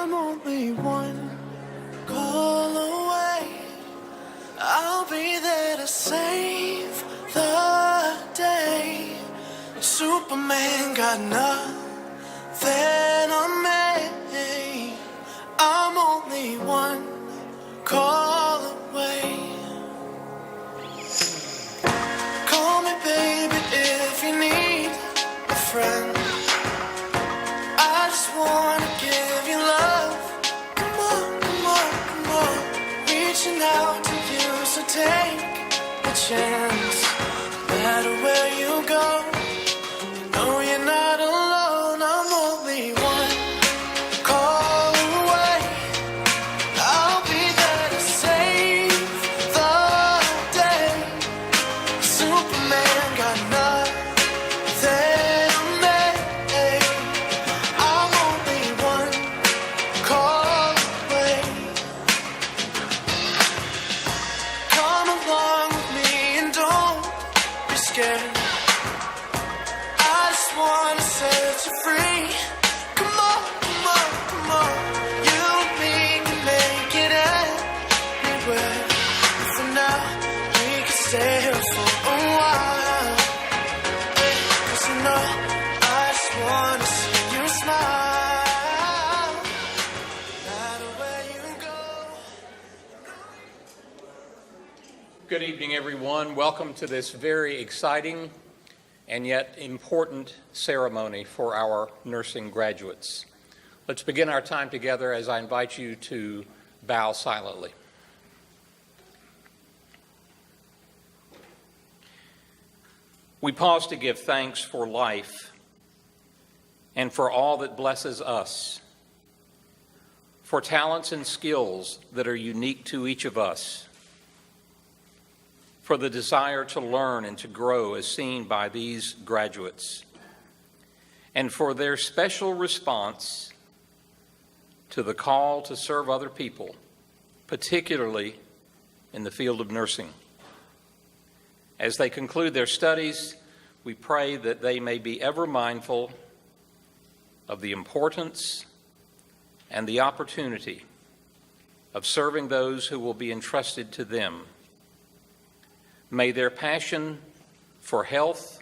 I'm only one call away. I'll be there to save the day. Superman got nothing on me. I'm only one call away. Call me baby if you need a friend. I just wanna give you love. Come on, come on, come on. Reaching out to you, so take a chance. No matter where you go, you know you're not alone. I'm only one call away. I'll be there to save the day. Superman got nothing on me. I'm only one call away. Come along with me and don't be scared. I just wanna set you free. Come on, come on, come on. You and me can make it anywhere. For now, we can stay here for a while. 'Cause you know, I just wanna see you smile. No matter where you go. Good evening, everyone. Welcome to this very exciting and yet important ceremony for our nursing graduates. Let's begin our time together as I invite you to bow silently. We pause to give thanks for life and for all that blesses us, for talents and skills that are unique to each of us, for the desire to learn and to grow as seen by these graduates, and for their special response to the call to serve other people, particularly in the field of nursing. As they conclude their studies, we pray that they may be ever mindful of the importance and the opportunity of serving those who will be entrusted to them. May their passion for health,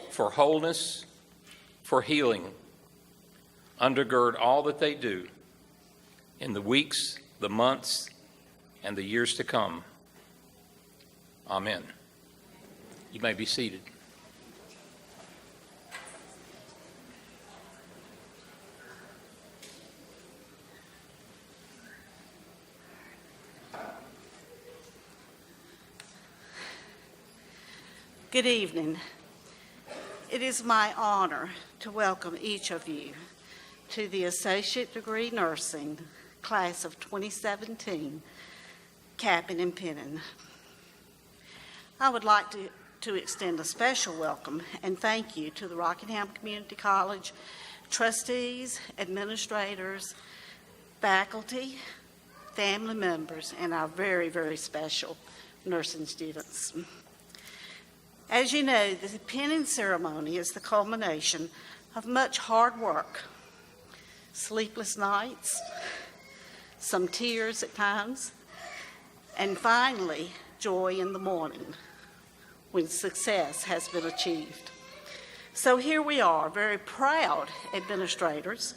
for wholeness, for healing undergird all that they do in the weeks, the months, and the years to come. Amen. You may be seated. Good evening. It is my honor to welcome each of you to the Associate Degree Nursing Class of 2017, capping and pinning. I would like to extend a special welcome and thank you to the Rockingham Community College trustees, administrators, faculty, family members, and our very, very special nursing students. As you know, the pinning ceremony is the culmination of much hard work, sleepless nights, some tears at times, and finally, joy in the morning when success has been achieved. So here we are, very proud administrators,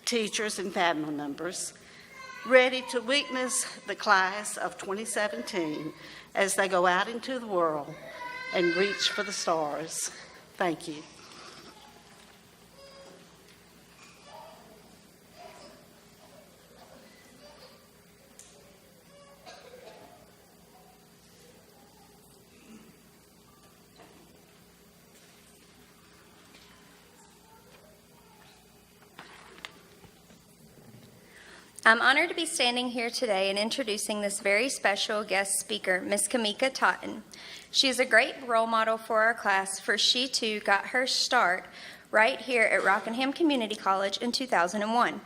teachers, and family members, ready to witness the class of 2017 as they go out into the world and reach for the stars. Thank you. I'm honored to be standing here today and introducing this very special guest speaker, Ms. Kimiko Totten. She is a great role model for our class, for she too got her start right here at Rockingham Community College in 2001.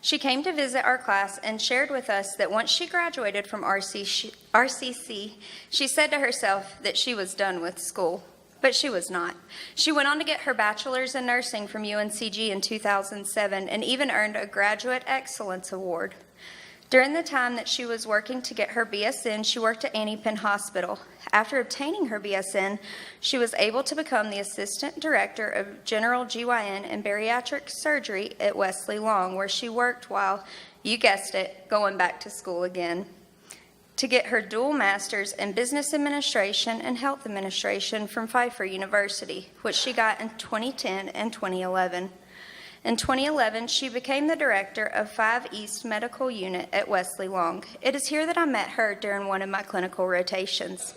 She came to visit our class and shared with us that once she graduated from RCC, she said to herself that she was done with school. But she was not. She went on to get her bachelor's in nursing from UNCG in 2007 and even earned a Graduate Excellence Award. During the time that she was working to get her BSN, she worked at ADN Pinning Hospital. After obtaining her BSN, she was able to become the Assistant Director of General GYN and Bariatric Surgery at Wesley Long, where she worked while, you guessed it, going back to school again, to get her dual master's in Business Administration and Health Administration from Pfeiffer University, which she got in 2010 and 2011. In 2011, she became the director of 5 East Medical Unit at Wesley Long. It is here that I met her during one of my clinical rotations.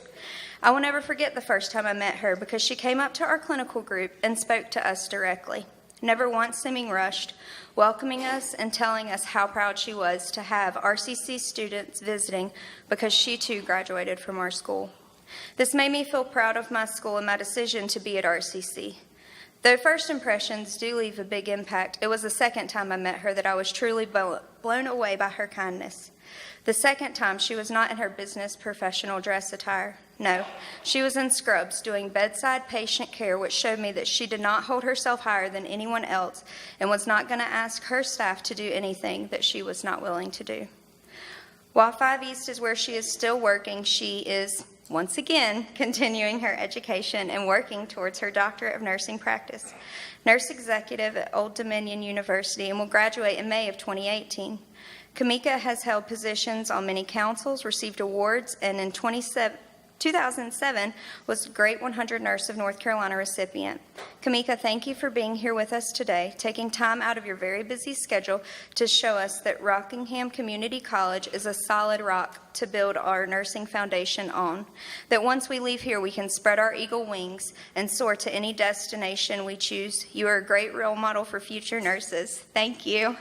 I will never forget the first time I met her because she came up to our clinical group and spoke to us directly, never once seeming rushed, welcoming us and telling us how proud she was to have RCC students visiting because she too graduated from our school. This made me feel proud of my school and my decision to be at RCC. Though first impressions do leave a big impact, it was the second time I met her that I was truly blown away by her kindness. The second time, she was not in her business professional dress attire. No, she was in scrubs doing bedside patient care, which showed me that she did not hold herself higher than anyone else and was not going to ask her staff to do anything that she was not willing to do. While 5 East is where she is still working, she is, once again, continuing her education and working towards her doctorate of nursing practice, nurse executive at Old Dominion University, and will graduate in May of 2018. Kimiko has held positions on many councils, received awards, and in 2007 was Great 100 Nurse of North Carolina recipient. Kimiko, thank you for being here with us today, taking time out of your very busy schedule to show us that Rockingham Community College is a solid rock to build our nursing foundation on, that once we leave here we can spread our eagle wings and soar to any destination we choose. You are a great role model for future nurses. Thank you.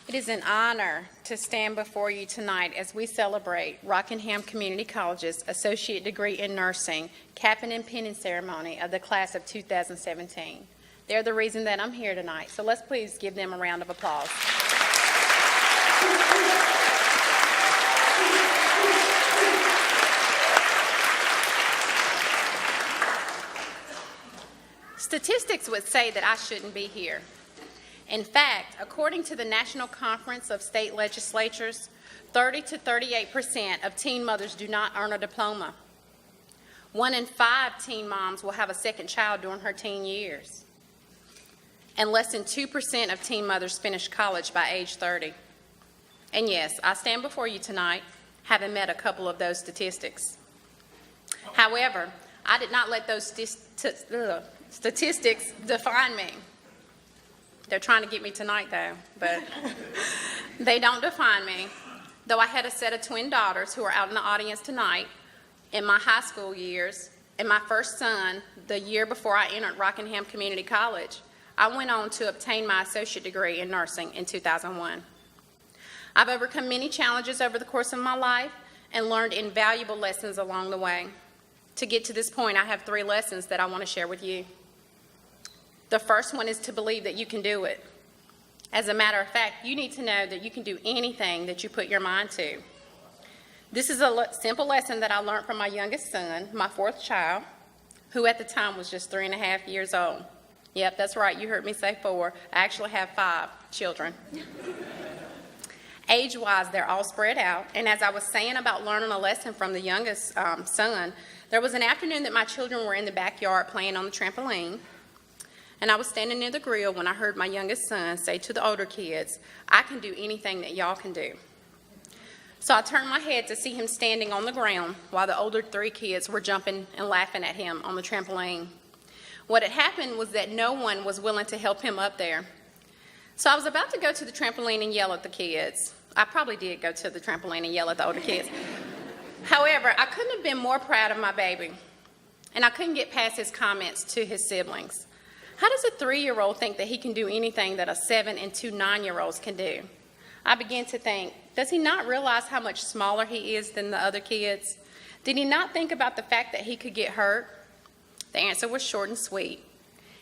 It is an honor to stand before you tonight as we celebrate Rockingham Community College's Associate Degree in Nursing ADN Pinning Ceremony of the class of 2017. They're the reason that I'm here tonight, so let's please give them a round of applause. Statistics would say that I shouldn't be here. In fact, according to the National Conference of State Legislatures, 30 to 38% of teen mothers do not earn a diploma. 1 in 5 teen moms will have a second child during her teen years. And less than 2% of teen mothers finish college by age 30. And yes, I stand before you tonight having met a couple of those statistics. However, I did not let those statistics define me. They're trying to get me tonight, though, but they don't define me. Though I had a set of twin daughters who are out in the audience tonight in my high school years, and my first son, the year before I entered Rockingham Community College, I went on to obtain my associate degree in nursing in 2001. I've overcome many challenges over the course of my life and learned invaluable lessons along the way. To get to this point, I have 3 lessons that I want to share with you. The first one is to believe that you can do it. As a matter of fact, you need to know that you can do anything that you put your mind to. This is a simple lesson that I learned from my youngest son, my 4th child, who at the time was just 3.5 years old. Yep, that's right, you heard me say 4. I actually have 5 children. Age-wise, they're all spread out, and as I was saying about learning a lesson from the youngest son, there was an afternoon that my children were in the backyard playing on the trampoline, and I was standing near the grill when I heard my youngest son say to the older kids, "I can do anything that y'all can do." So I turned my head to see him standing on the ground while the older 3 kids were jumping and laughing at him on the trampoline. What had happened was that no one was willing to help him up there. So I was about to go to the trampoline and yell at the kids. I probably did go to the trampoline and yell at the older kids. However, I couldn't have been more proud of my baby, and I couldn't get past his comments to his siblings. How does a 3-year-old think that he can do anything that a 7 and 2 9-year-olds can do? I began to think, does he not realize how much smaller he is than the other kids? Did he not think about the fact that he could get hurt? The answer was short and sweet.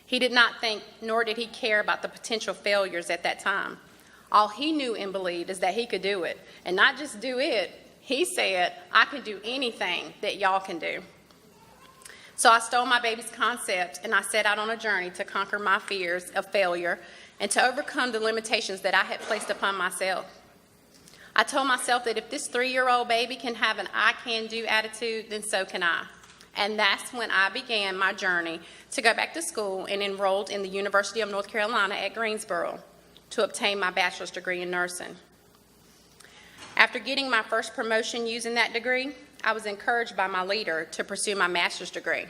He did not think, nor did he care about the potential failures at that time. All he knew and believed is that he could do it. And not just do it, he said, I can do anything that y'all can do. So I stole my baby's concept and I set out on a journey to conquer my fears of failure and to overcome the limitations that I had placed upon myself. I told myself that if this 3-year-old baby can have an I can do attitude, then so can I. And that's when I began my journey to go back to school and enrolled in the University of North Carolina at Greensboro to obtain my bachelor's degree in nursing. After getting my first promotion using that degree, I was encouraged by my leader to pursue my master's degree.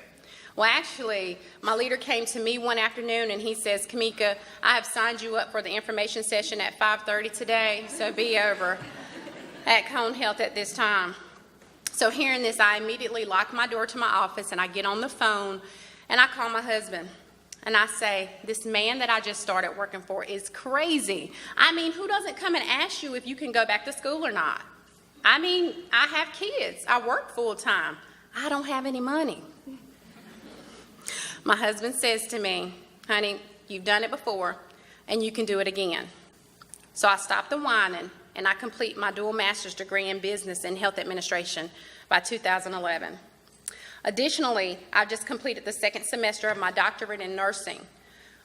Well, actually, my leader came to me one afternoon and he says, Kimiko, I have signed you up for the information session at 5:30 today, so be over at Cone Health at this time. So hearing this, I immediately lock my door to my office and I get on the phone and I call my husband. And I say, this man that I just started working for is crazy. I mean, who doesn't come and ask you if you can go back to school or not? I mean, I have kids. I work full time. I don't have any money. My husband says to me, honey, you've done it before and you can do it again. So I stop the whining and I complete my dual master's degree in business and health administration by 2011. Additionally, I just completed the second semester of my doctorate in nursing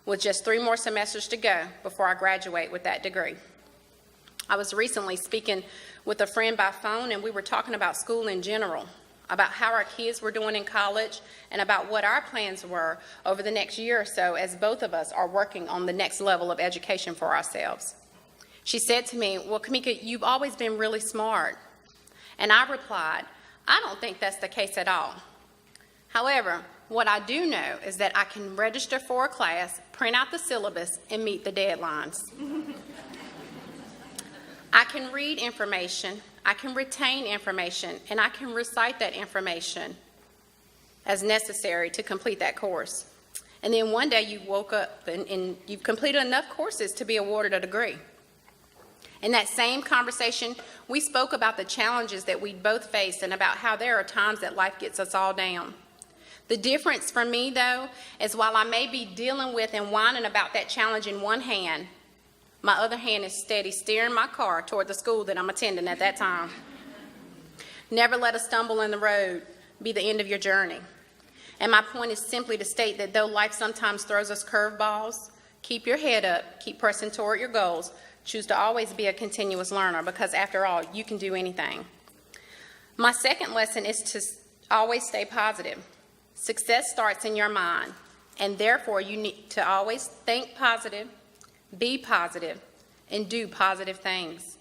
with just 3 more semesters to go before I graduate with that degree. I was recently speaking with a friend by phone and we were talking about school in general, about how our kids were doing in college and about what our plans were over the next year or so as both of us are working on the next level of education for ourselves. She said to me, well, Kimiko, you've always been really smart. And I replied, I don't think that's the case at all. However, what I do know is that I can register for a class, print out the syllabus, and meet the deadlines. I can read information, I can retain information, and I can recite that information as necessary to complete that course. And then one day you woke up and you've completed enough courses to be awarded a degree. In that same conversation, we spoke about the challenges that we both face and about how there are times that life gets us all down. The difference for me, though, is while I may be dealing with and whining about that challenge in one hand, my other hand is steady steering my car toward the school that I'm attending at that time. Never let a stumble in the road be the end of your journey. And my point is simply to state that though life sometimes throws us curveballs, keep your head up, keep pressing toward your goals, choose to always be a continuous learner because after all, you can do anything. My second lesson is to always stay positive. Success starts in your mind, and therefore you need to always think positive, be positive, and do positive things.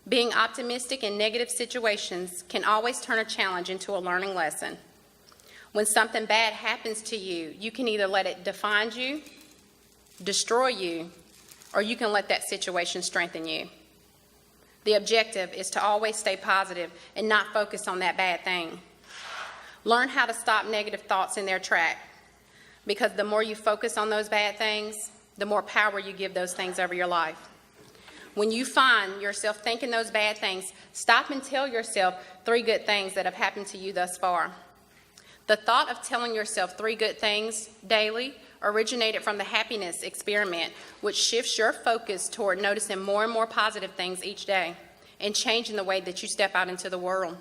Being optimistic in negative situations can always turn a challenge into a learning lesson. When something bad happens to you, you can either let it define you, destroy you, or you can let that situation strengthen you. The objective is to always stay positive and not focus on that bad thing. Learn how to stop negative thoughts in their track, because the more you focus on those bad things, the more power you give those things over your life. When you find yourself thinking those bad things, stop and tell yourself 3 good things that have happened to you thus far. The thought of telling yourself 3 good things daily originated from the happiness experiment, which shifts your focus toward noticing more and more positive things each day and changing the way that you step out into the world.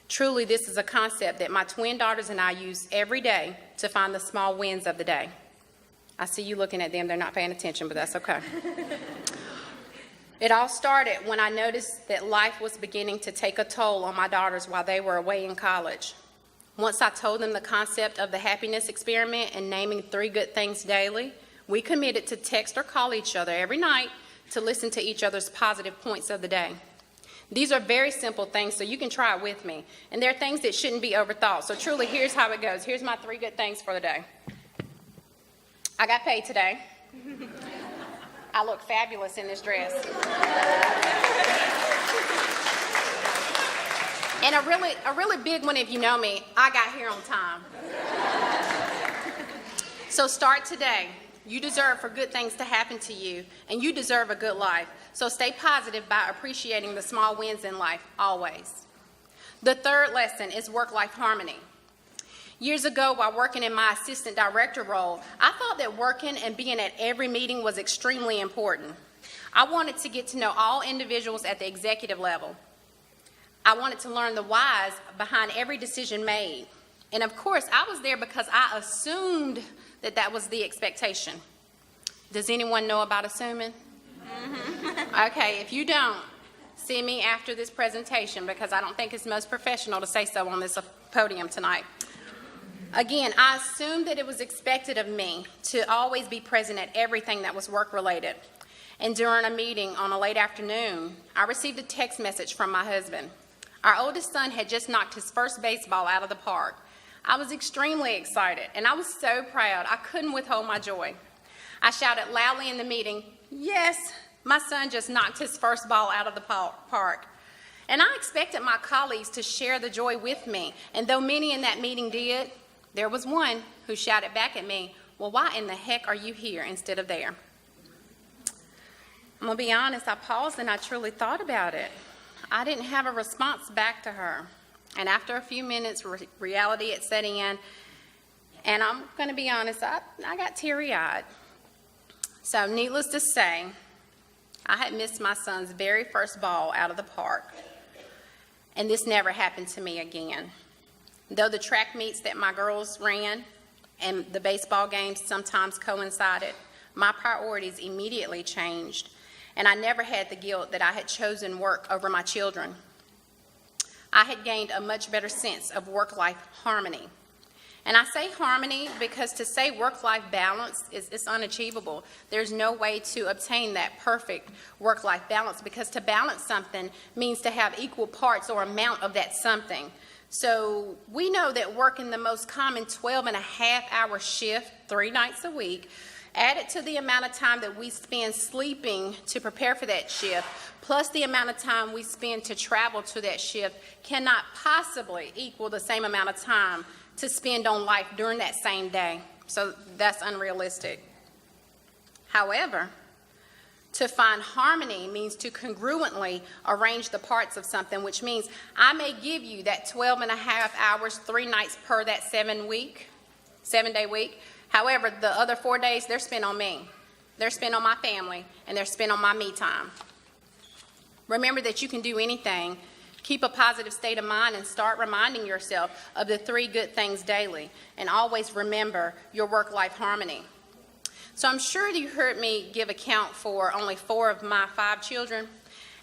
Truly, this is a concept that my twin daughters and I use every day to find the small wins of the day. I see you looking at them. They're not paying attention, but that's okay. It all started when I noticed that life was beginning to take a toll on my daughters while they were away in college. Once I told them the concept of the happiness experiment and naming 3 good things daily, we committed to text or call each other every night to listen to each other's positive points of the day. These are very simple things, so you can try it with me. And they're things that shouldn't be overthought. So truly, here's how it goes. Here's my 3 good things for the day. I got paid today. I look fabulous in this dress. And a really big one, if you know me, I got here on time. So start today. You deserve for good things to happen to you, and you deserve a good life. So stay positive by appreciating the small wins in life, always. The third lesson is work-life harmony. Years ago, while working in my assistant director role, I thought that working and being at every meeting was extremely important. I wanted to get to know all individuals at the executive level. I wanted to learn the whys behind every decision made. And of course, I was there because I assumed that that was the expectation. Does anyone know about assuming? Okay, if you don't, see me after this presentation because I don't think it's most professional to say so on this podium tonight. Again, I assumed that it was expected of me to always be present at everything that was work-related. And during a meeting on a late afternoon, I received a text message from my husband. Our oldest son had just knocked his first baseball out of the park. I was extremely excited, and I was so proud. I couldn't withhold my joy. I shouted loudly in the meeting, "Yes, my son just knocked his first ball out of the park." And I expected my colleagues to share the joy with me, and though many in that meeting did, there was one who shouted back at me, "Well, why in the heck are you here instead of there?" I'm going to be honest, I paused and I truly thought about it. I didn't have a response back to her. And after a few minutes, reality had set in, and I'm going to be honest, I got teary-eyed. So needless to say, I had missed my son's very first ball out of the park, and this never happened to me again. Though the track meets that my girls ran and the baseball games sometimes coincided, my priorities immediately changed, and I never had the guilt that I had chosen work over my children. I had gained a much better sense of work-life harmony. And I say harmony because to say work-life balance is unachievable. There's no way to obtain that perfect work-life balance because to balance something means to have equal parts or amount of that something. So we know that working the most common 12-and-a-half-hour shift 3 nights a week, added to the amount of time that we spend sleeping to prepare for that shift, plus the amount of time we spend to travel to that shift, cannot possibly equal the same amount of time to spend on life during that same day. So that's unrealistic. However, to find harmony means to congruently arrange the parts of something, which means I may give you that 12-and-a-half hours, 3 nights per that 7-day week. However, the other 4 days, they're spent on me. They're spent on my family, and they're spent on my me time. Remember that you can do anything. Keep a positive state of mind and start reminding yourself of the 3 good things daily. And always remember your work-life harmony. So I'm sure you heard me give account for only 4 of my 5 children.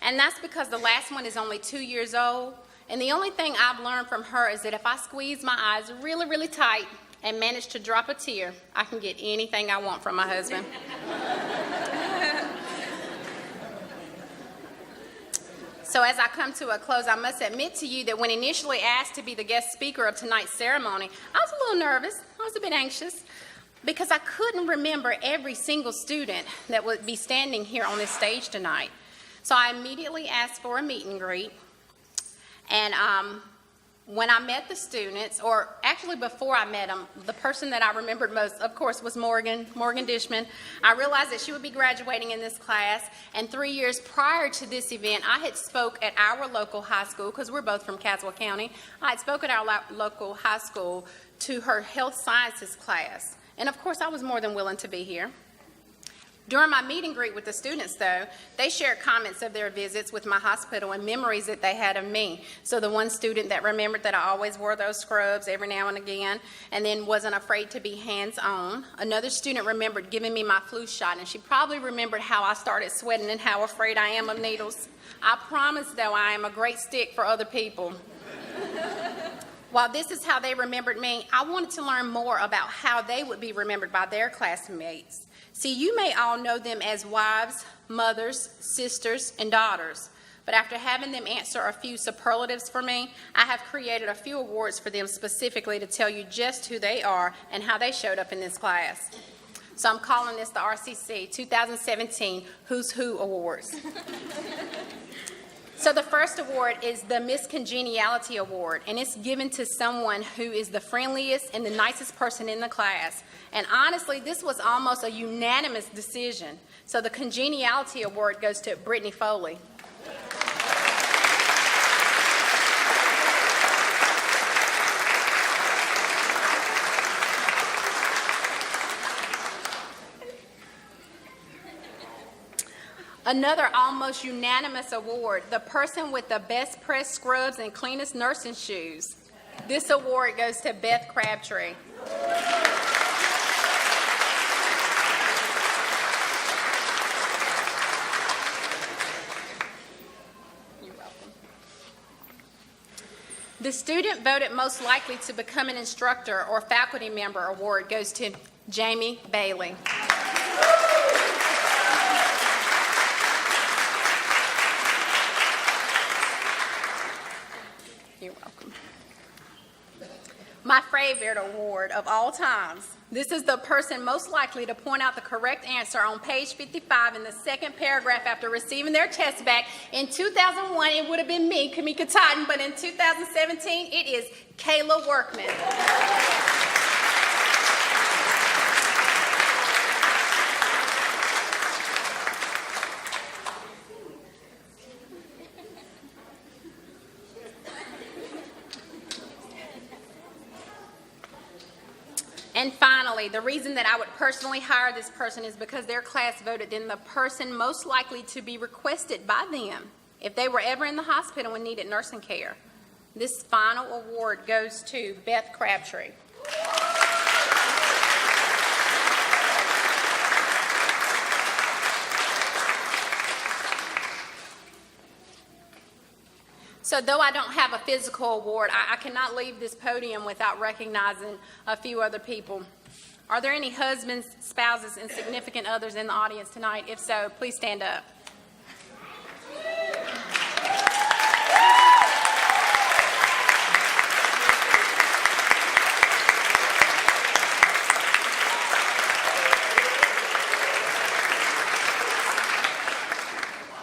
And that's because the last one is only 2 years old. And the only thing I've learned from her is that if I squeeze my eyes really, really tight and manage to drop a tear, I can get anything I want from my husband. So as I come to a close, I must admit to you that when initially asked to be the guest speaker of tonight's ceremony, I was a little nervous. I was a bit anxious because I couldn't remember every single student that would be standing here on this stage tonight. So I immediately asked for a meet and greet. And when I met the students, or actually before I met them, the person that I remembered most, of course, was Morgan Dishman. I realized that she would be graduating in this class, and 3 years prior to this event, I had spoke at our local high school, because we're both from Caswell County. I had spoke at our local high school to her health sciences class, and of course, I was more than willing to be here. During my meet and greet with the students, though, they shared comments of their visits with my hospital and memories that they had of me. So the one student that remembered that I always wore those scrubs every now and again and then wasn't afraid to be hands-on. Another student remembered giving me my flu shot, and she probably remembered how I started sweating and how afraid I am of needles. I promise, though, I am a great stick for other people. While this is how they remembered me, I wanted to learn more about how they would be remembered by their classmates. See, you may all know them as wives, mothers, sisters, and daughters, but after having them answer a few superlatives for me, I have created a few awards for them specifically to tell you just who they are and how they showed up in this class. So I'm calling this the RCC 2017 Who's Who Awards. So the first award is the Miss Congeniality Award, and it's given to someone who is the friendliest and the nicest person in the class. And honestly, this was almost a unanimous decision. So the Congeniality Award goes to Brittany Foley. Another almost unanimous award, the person with the best pressed scrubs and cleanest nursing shoes. This award goes to Beth Crabtree. You're welcome. The student voted most likely to become an instructor or faculty member award goes to Jamie Bailey. You're welcome. My favorite award of all times. This is the person most likely to point out the correct answer on page 55 in the second paragraph after receiving their test back. In 2001, it would have been me, Kimiko Totten, but in 2017, it is Kayla Workman. And finally, the reason that I would personally hire this person is because their class voted in the person most likely to be requested by them if they were ever in the hospital and needed nursing care. This final award goes to Beth Crabtree. So though I don't have a physical award, I cannot leave this podium without recognizing a few other people. Are there any husbands, spouses, and significant others in the audience tonight? If so, please stand up.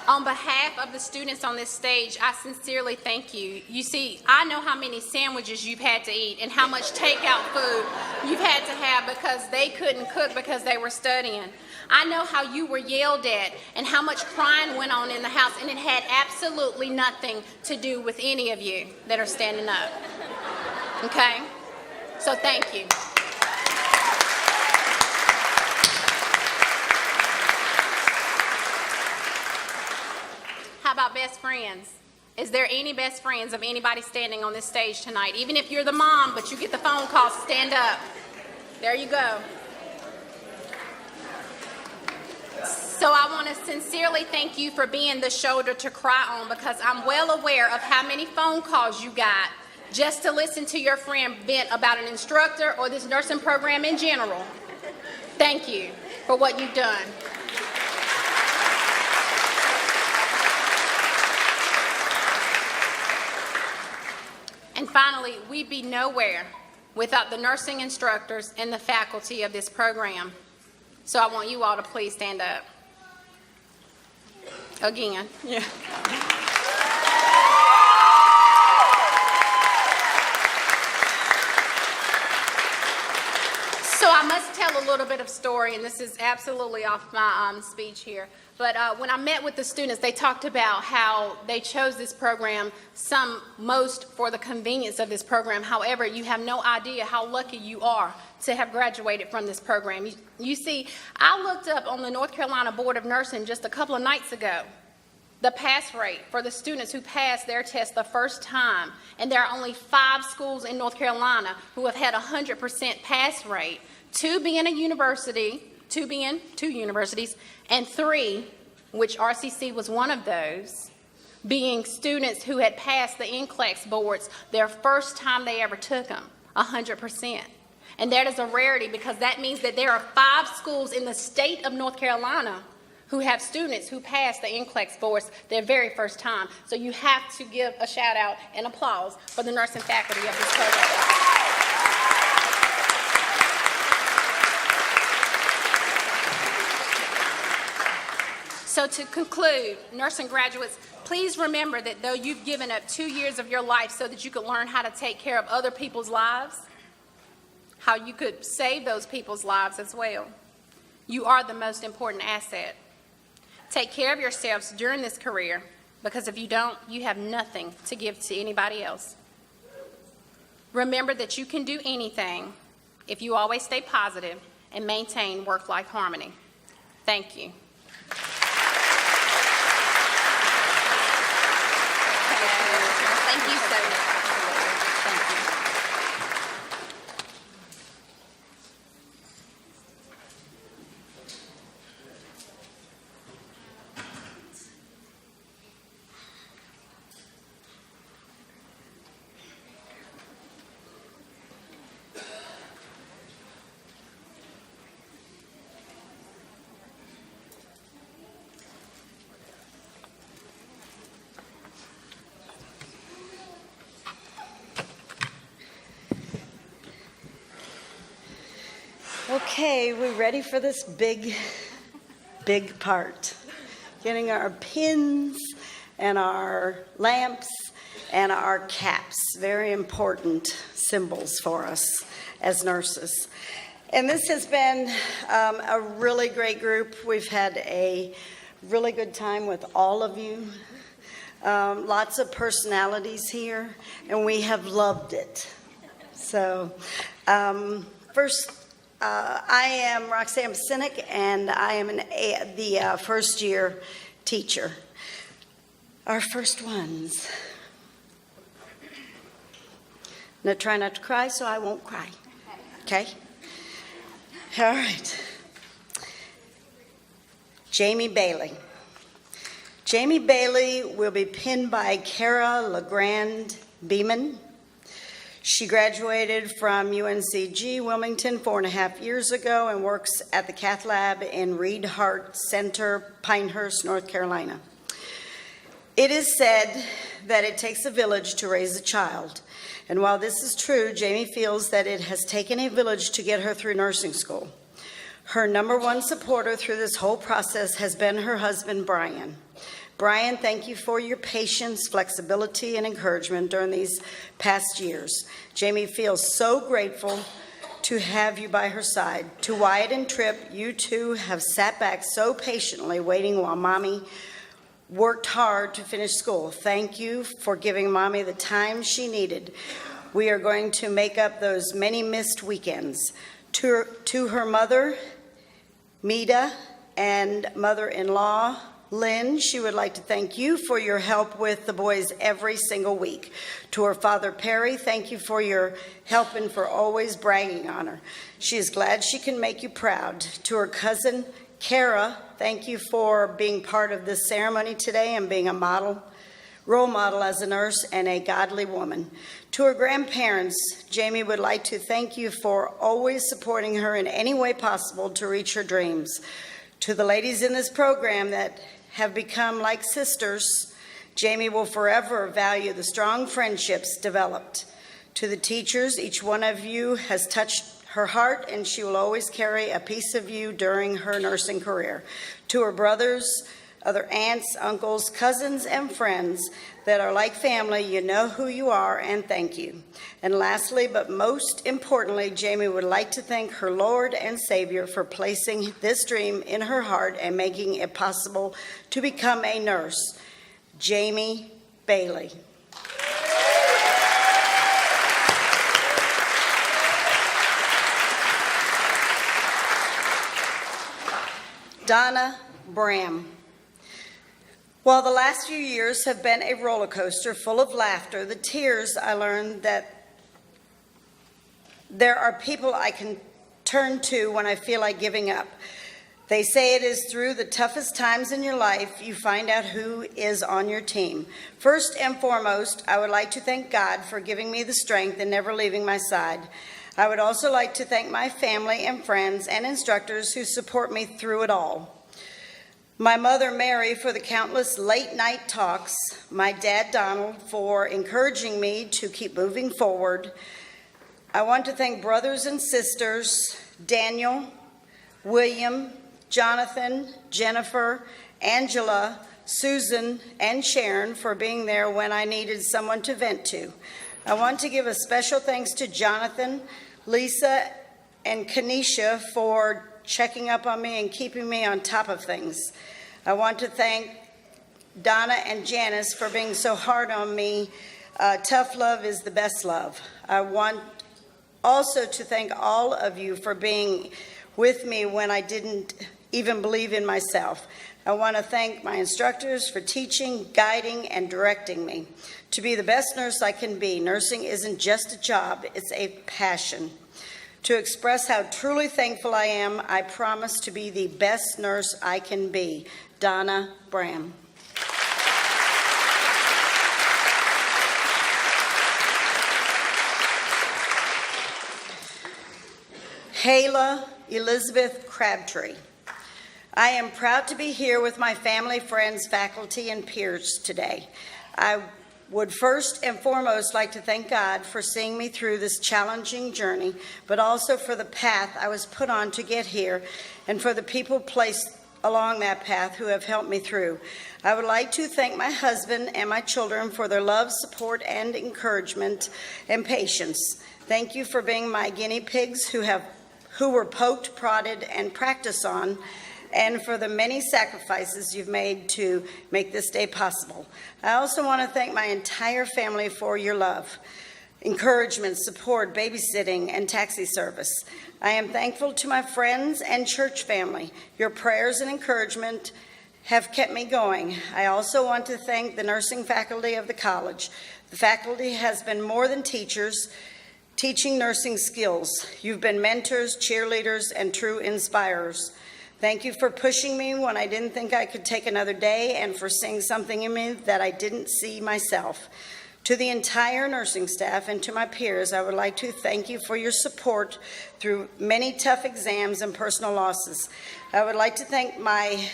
On behalf of the students on this stage, I sincerely thank you. You see, I know how many sandwiches you've had to eat and how much takeout food you've had to have because they couldn't cook because they were studying. I know how you were yelled at and how much crying went on in the house, and it had absolutely nothing to do with any of you that are standing up. Okay? So thank you. How about best friends? Is there any best friends of anybody standing on this stage tonight? Even if you're the mom, but you get the phone call, stand up. There you go. So I want to sincerely thank you for being the shoulder to cry on, because I'm well aware of how many phone calls you got just to listen to your friend vent about an instructor or this nursing program in general. Thank you for what you've done. And finally, we'd be nowhere without the nursing instructors and the faculty of this program. So I want you all to please stand up. Again. Yeah. So I must tell a little bit of story, and this is absolutely off my speech here. But when I met with the students, they talked about how they chose this program, most for the convenience of this program. However, you have no idea how lucky you are to have graduated from this program. You see, I looked up on the North Carolina Board of Nursing just a couple of nights ago, the pass rate for the students who passed their test the first time. And there are only 5 schools in North Carolina who have had 100% pass rate, 2 being a university, 2 universities, and 3, which RCC was one of those, being students who had passed the NCLEX boards their first time they ever took them, 100%. And that is a rarity, because that means that there are 5 schools in the state of North Carolina who have students who pass the NCLEX boards their very first time. So you have to give a shout out and applause for the nursing faculty of this program. So to conclude, nursing graduates, please remember that though you've given up 2 years of your life so that you could learn how to take care of other people's lives, how you could save those people's lives as well, you are the most important asset. Take care of yourselves during this career, because if you don't, you have nothing to give to anybody else. Remember that you can do anything if you always stay positive and maintain work-life harmony. Thank you. Okay, we ready for this big part? Getting our pins and our lamps and our caps, very important symbols for us as nurses. And this has been a really great group. We've had a really good time with all of you. Lots of personalities here, and we have loved it. So, first, I am Roxanne Sinek, and I am the first-year teacher. Our first ones. Now, try not to cry, so I won't cry. Okay? All right. Jamie Bailey. Jamie Bailey will be pinned by Kara LeGrand Beeman. She graduated from UNCG Wilmington 4.5 years ago and works at the Cath Lab in Reed Hart Center, Pinehurst, North Carolina. It is said that it takes a village to raise a child. And while this is true, Jamie feels that it has taken a village to get her through nursing school. Her number one supporter through this whole process has been her husband, Brian. Brian, thank you for your patience, flexibility, and encouragement during these past years. Jamie feels so grateful to have you by her side. To Wyatt and Tripp, you two have sat back so patiently waiting while Mommy worked hard to finish school. Thank you for giving Mommy the time she needed. We are going to make up those many missed weekends. To her mother, Mita, and mother-in-law, Lynn, she would like to thank you for your help with the boys every single week. To her father, Perry, thank you for your help and for always bragging on her. She is glad she can make you proud. To her cousin, Kara, thank you for being part of this ceremony today and being a role model as a nurse and a godly woman. To her grandparents, Jamie would like to thank you for always supporting her in any way possible to reach her dreams. To the ladies in this program that have become like sisters, Jamie will forever value the strong friendships developed. To the teachers, each one of you has touched her heart, and she will always carry a piece of you during her nursing career. To her brothers, other aunts, uncles, cousins, and friends that are like family, you know who you are, and thank you. And lastly, but most importantly, Jamie would like to thank her Lord and Savior for placing this dream in her heart and making it possible to become a nurse. Jamie Bailey. Donna Bram. While the last few years have been a roller coaster full of laughter, the tears, I learned that there are people I can turn to when I feel like giving up. They say it is through the toughest times in your life you find out who is on your team. First and foremost, I would like to thank God for giving me the strength and never leaving my side. I would also like to thank my family and friends and instructors who support me through it all. My mother, Mary, for the countless late-night talks. My dad, Donald, for encouraging me to keep moving forward. I want to thank brothers and sisters, Daniel, William, Jonathan, Jennifer, Angela, Susan, and Sharon for being there when I needed someone to vent to. I want to give a special thanks to Jonathan, Lisa, and Kanisha for checking up on me and keeping me on top of things. I want to thank Donna and Janice for being so hard on me. Tough love is the best love. I want also to thank all of you for being with me when I didn't even believe in myself. I want to thank my instructors for teaching, guiding, and directing me to be the best nurse I can be. Nursing isn't just a job, it's a passion. To express how truly thankful I am, I promise to be the best nurse I can be. Donna Bram. Hayla Elizabeth Crabtree. I am proud to be here with my family, friends, faculty, and peers today. I would first and foremost like to thank God for seeing me through this challenging journey, but also for the path I was put on to get here, and for the people placed along that path who have helped me through. I would like to thank my husband and my children for their love, support, and encouragement and patience. Thank you for being my guinea pigs who were poked, prodded, and practiced on, and for the many sacrifices you've made to make this day possible. I also want to thank my entire family for your love, encouragement, support, babysitting, and taxi service. I am thankful to my friends and church family. Your prayers and encouragement have kept me going. I also want to thank the nursing faculty of the college. The faculty has been more than teachers, teaching nursing skills. You've been mentors, cheerleaders, and true inspirers. Thank you for pushing me when I didn't think I could take another day, and for seeing something in me that I didn't see myself. To the entire nursing staff and to my peers, I would like to thank you for your support through many tough exams and personal losses. I would like to thank my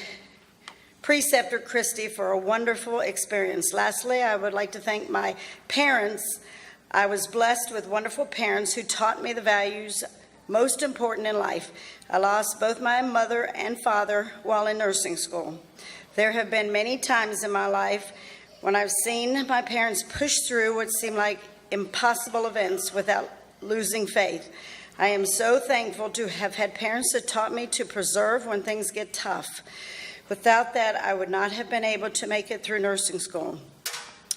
preceptor, Christy, for a wonderful experience. Lastly, I would like to thank my parents. I was blessed with wonderful parents who taught me the values most important in life. I lost both my mother and father while in nursing school. There have been many times in my life when I've seen my parents push through what seemed like impossible events without losing faith. I am so thankful to have had parents that taught me to persevere when things get tough. Without that, I would not have been able to make it through nursing school.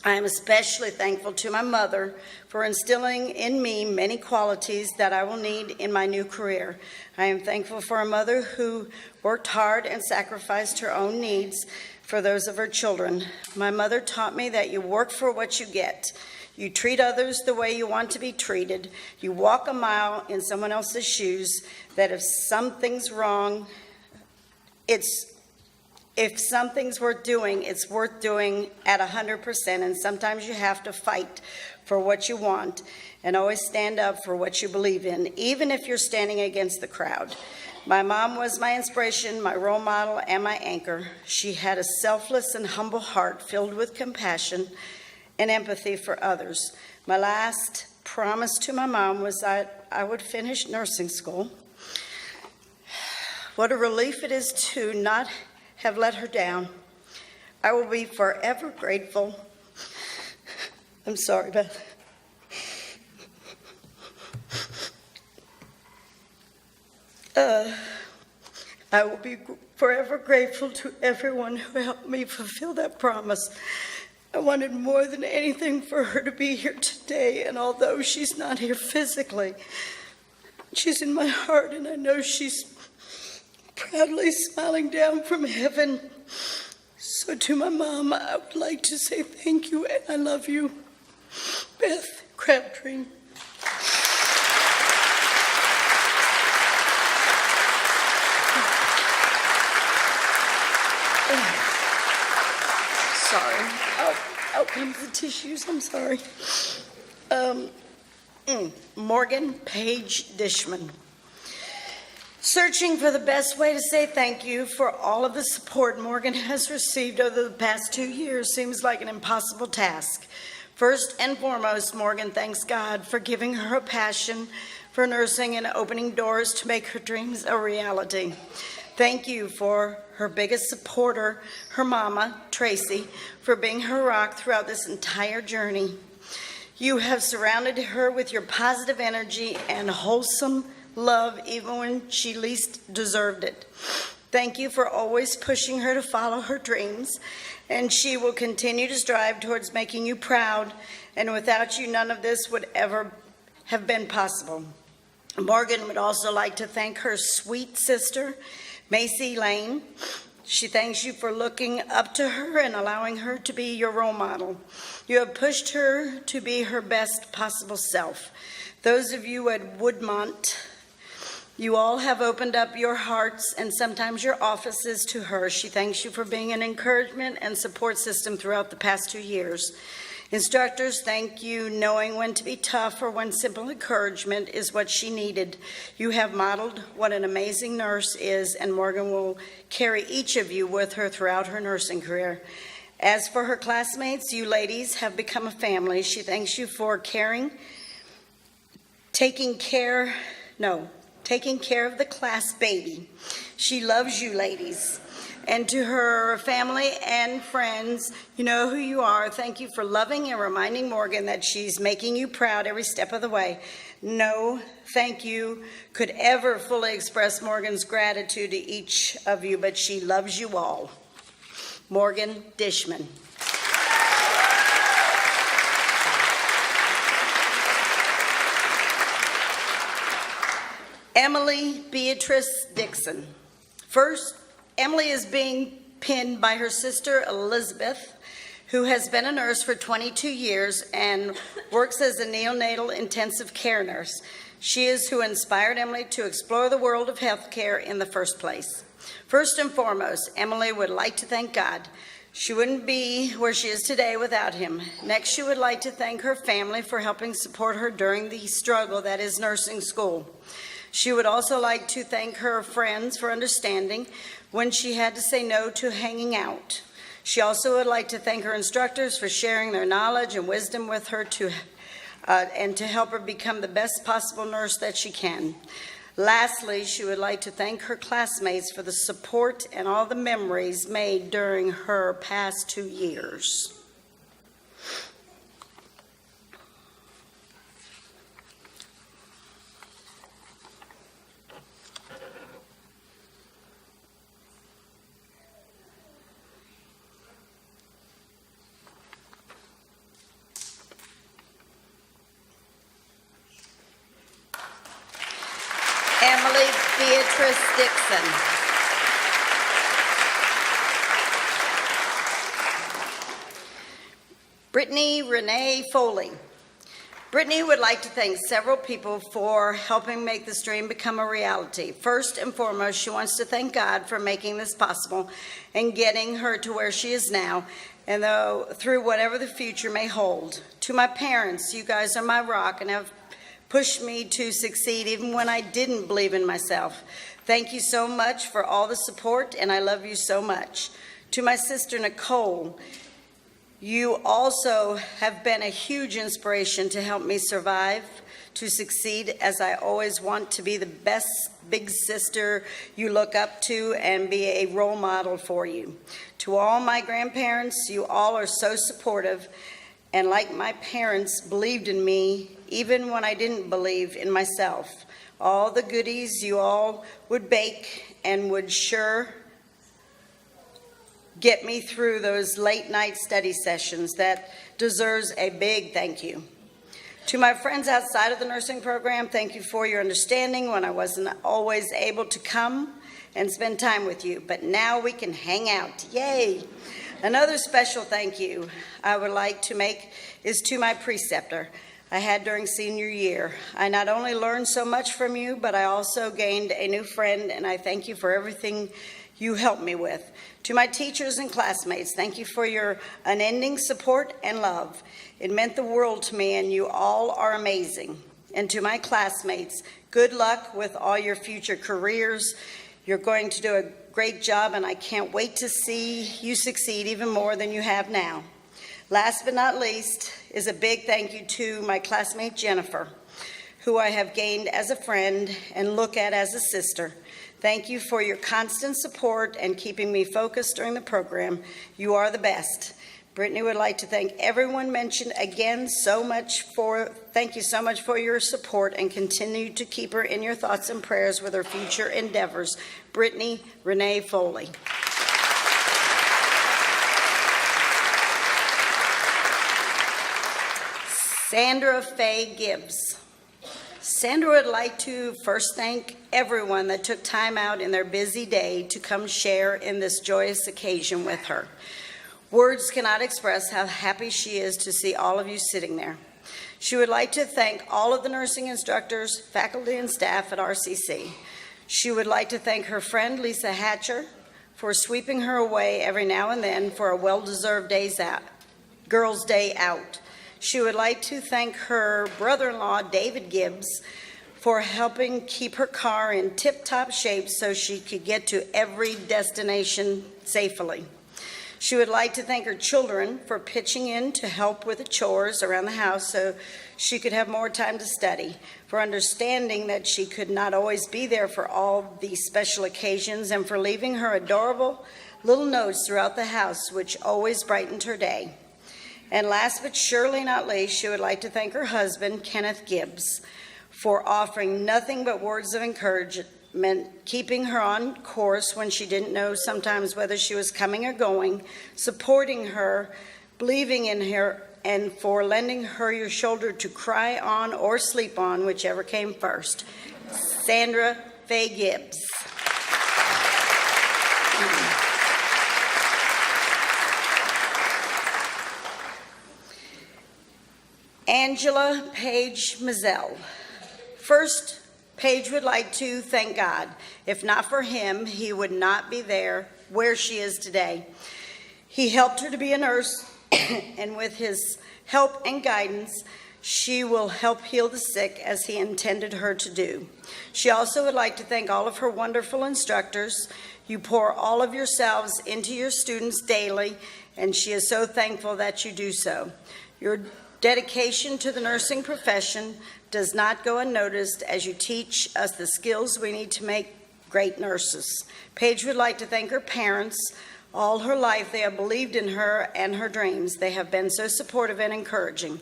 I am especially thankful to my mother for instilling in me many qualities that I will need in my new career. I am thankful for a mother who worked hard and sacrificed her own needs for those of her children. My mother taught me that you work for what you get. You treat others the way you want to be treated. You walk a mile in someone else's shoes, that if something's wrong, if something's worth doing, it's worth doing at 100%, and sometimes you have to fight for what you want and always stand up for what you believe in, even if you're standing against the crowd. My mom was my inspiration, my role model, and my anchor. She had a selfless and humble heart filled with compassion and empathy for others. My last promise to my mom was that I would finish nursing school. What a relief it is to not have let her down. I will be forever grateful. I'm sorry, Beth. I will be forever grateful to everyone who helped me fulfill that promise. I wanted more than anything for her to be here today, and although she's not here physically, she's in my heart, and I know she's proudly smiling down from heaven. So to my mom, I would like to say thank you, and I love you. Beth Crabtree. Sorry. Out comes the tissues. I'm sorry. Morgan Page Dishman. Searching for the best way to say thank you for all of the support Morgan has received over the past 2 years seems like an impossible task. First and foremost, Morgan thanks God for giving her a passion for nursing and opening doors to make her dreams a reality. Thank you for her biggest supporter, her mama, Tracy, for being her rock throughout this entire journey. You have surrounded her with your positive energy and wholesome love even when she least deserved it. Thank you for always pushing her to follow her dreams, and she will continue to strive towards making you proud, and without you, none of this would ever have been possible. Morgan would also like to thank her sweet sister, Macy Lane. She thanks you for looking up to her and allowing her to be your role model. You have pushed her to be her best possible self. Those of you at Woodmont, you all have opened up your hearts and sometimes your offices to her. She thanks you for being an encouragement and support system throughout the past 2 years. Instructors, thank you, knowing when to be tough or when simple encouragement is what she needed. You have modeled what an amazing nurse is, and Morgan will carry each of you with her throughout her nursing career. As for her classmates, you ladies have become a family. She thanks you for taking care of the class baby. She loves you ladies. And to her family and friends, you know who you are. Thank you for loving and reminding Morgan that she's making you proud every step of the way. No thank you could ever fully express Morgan's gratitude to each of you, but she loves you all. Morgan Dishman. Emily Beatrice Dixon. First, Emily is being pinned by her sister Elizabeth, who has been a nurse for 22 years and works as a neonatal intensive care nurse. She is who inspired Emily to explore the world of healthcare in the first place. First and foremost, Emily would like to thank God. She wouldn't be where she is today without him. Next, she would like to thank her family for helping support her during the struggle that is nursing school. She would also like to thank her friends for understanding when she had to say no to hanging out. She also would like to thank her instructors for sharing their knowledge and wisdom with her and to help her become the best possible nurse that she can. Lastly, she would like to thank her classmates for the support and all the memories made during her past 2 years. Emily Beatrice Dixon. Brittany Renee Foley. Brittany would like to thank several people for helping make this dream become a reality. First and foremost, she wants to thank God for making this possible and getting her to where she is now, and through whatever the future may hold. To my parents, you guys are my rock and have pushed me to succeed even when I didn't believe in myself. Thank you so much for all the support, and I love you so much. To my sister Nicole, you also have been a huge inspiration to help me survive, to succeed, as I always want to be the best big sister you look up to and be a role model for you. To all my grandparents, you all are so supportive, and like my parents believed in me even when I didn't believe in myself. All the goodies you all would bake and would sure get me through those late night study sessions. That deserves a big thank you. To my friends outside of the nursing program, thank you for your understanding when I wasn't always able to come and spend time with you, but now we can hang out. Yay! Another special thank you I would like to make is to my preceptor I had during senior year. I not only learned so much from you, but I also gained a new friend, and I thank you for everything you helped me with. To my teachers and classmates, thank you for your unending support and love. It meant the world to me, and you all are amazing. And to my classmates, good luck with all your future careers. You're going to do a great job, and I can't wait to see you succeed even more than you have now. Last but not least is a big thank you to my classmate Jennifer, who I have gained as a friend and look at as a sister. Thank you for your constant support and keeping me focused during the program. You are the best. Brittany would like to thank everyone mentioned again thank you so much for your support, and continue to keep her in your thoughts and prayers with her future endeavors. Brittany Renee Foley. Sandra Faye Gibbs. Sandra would like to first thank everyone that took time out in their busy day to come share in this joyous occasion with her. Words cannot express how happy she is to see all of you sitting there. She would like to thank all of the nursing instructors, faculty, and staff at RCC. She would like to thank her friend Lisa Hatcher for sweeping her away every now and then for a well-deserved Girls' Day out. She would like to thank her brother-in-law, David Gibbs, for helping keep her car in tip-top shape so she could get to every destination safely. She would like to thank her children for pitching in to help with the chores around the house so she could have more time to study, for understanding that she could not always be there for all these special occasions, and for leaving her adorable little notes throughout the house, which always brightened her day. And last but surely not least, she would like to thank her husband, Kenneth Gibbs, for offering nothing but words of encouragement, keeping her on course when she didn't know sometimes whether she was coming or going, supporting her, believing in her, and for lending her your shoulder to cry on or sleep on, whichever came first. Sandra Faye Gibbs. Angela Page Mazzell. First, Paige would like to thank God. If not for him, he would not be there where she is today. He helped her to be a nurse, and with his help and guidance, she will help heal the sick as he intended her to do. She also would like to thank all of her wonderful instructors. You pour all of yourselves into your students daily, and she is so thankful that you do so. Your dedication to the nursing profession does not go unnoticed as you teach us the skills we need to make great nurses. Paige would like to thank her parents. All her life, they have believed in her and her dreams. They have been so supportive and encouraging.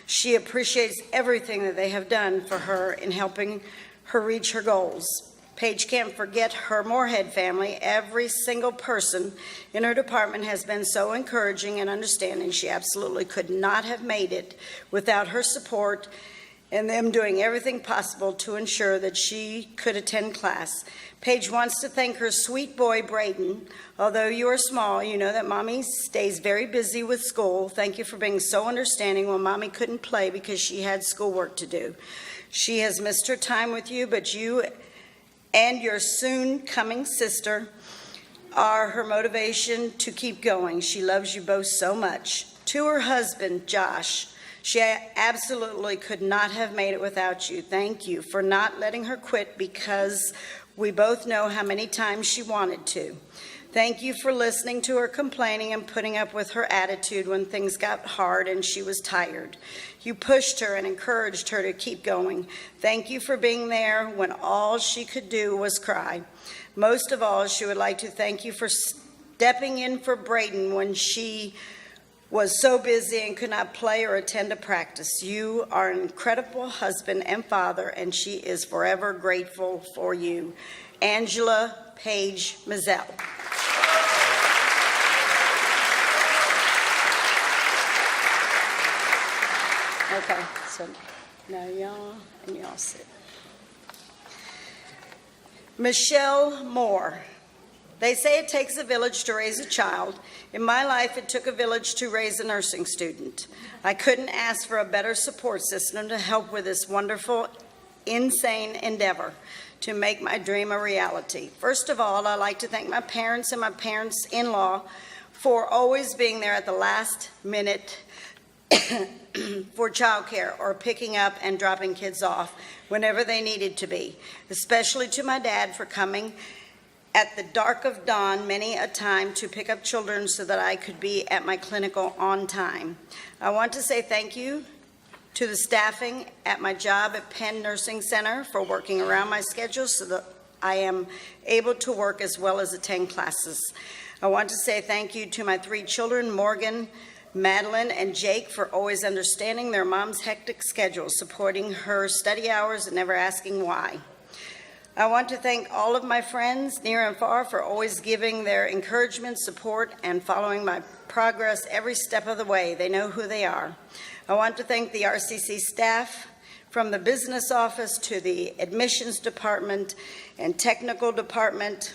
She appreciates everything that they have done for her in helping her reach her goals. Paige can't forget her Moorhead family. Every single person in her department has been so encouraging and understanding. She absolutely could not have made it without her support and them doing everything possible to ensure that she could attend class. Paige wants to thank her sweet boy, Braden. Although you are small, you know that Mommy stays very busy with school. Thank you for being so understanding when Mommy couldn't play because she had schoolwork to do. She has missed her time with you, but you and your soon-coming sister are her motivation to keep going. She loves you both so much. To her husband, Josh, she absolutely could not have made it without you. Thank you for not letting her quit because we both know how many times she wanted to. Thank you for listening to her complaining and putting up with her attitude when things got hard and she was tired. You pushed her and encouraged her to keep going. Thank you for being there when all she could do was cry. Most of all, she would like to thank you for stepping in for Braden when she was so busy and could not play or attend a practice. You are an incredible husband and father, and she is forever grateful for you. Angela Page Mazzell. Okay, so now y'all and y'all sit. Michelle Moore. They say it takes a village to raise a child. In my life, it took a village to raise a nursing student. I couldn't ask for a better support system to help with this wonderful, insane endeavor to make my dream a reality. First of all, I'd like to thank my parents and my parents-in-law for always being there at the last minute for childcare or picking up and dropping kids off whenever they needed to be, especially to my dad for coming at the dark of dawn many a time to pick up children so that I could be at my clinical on time. I want to say thank you to the staffing at my job at Penn Nursing Center for working around my schedule so that I am able to work as well as attend classes. I want to say thank you to my 3 children, Morgan, Madeline, and Jake, for always understanding their mom's hectic schedule, supporting her study hours and never asking why. I want to thank all of my friends, near and far, for always giving their encouragement, support, and following my progress every step of the way. They know who they are. I want to thank the RCC staff, from the business office to the admissions department and technical department,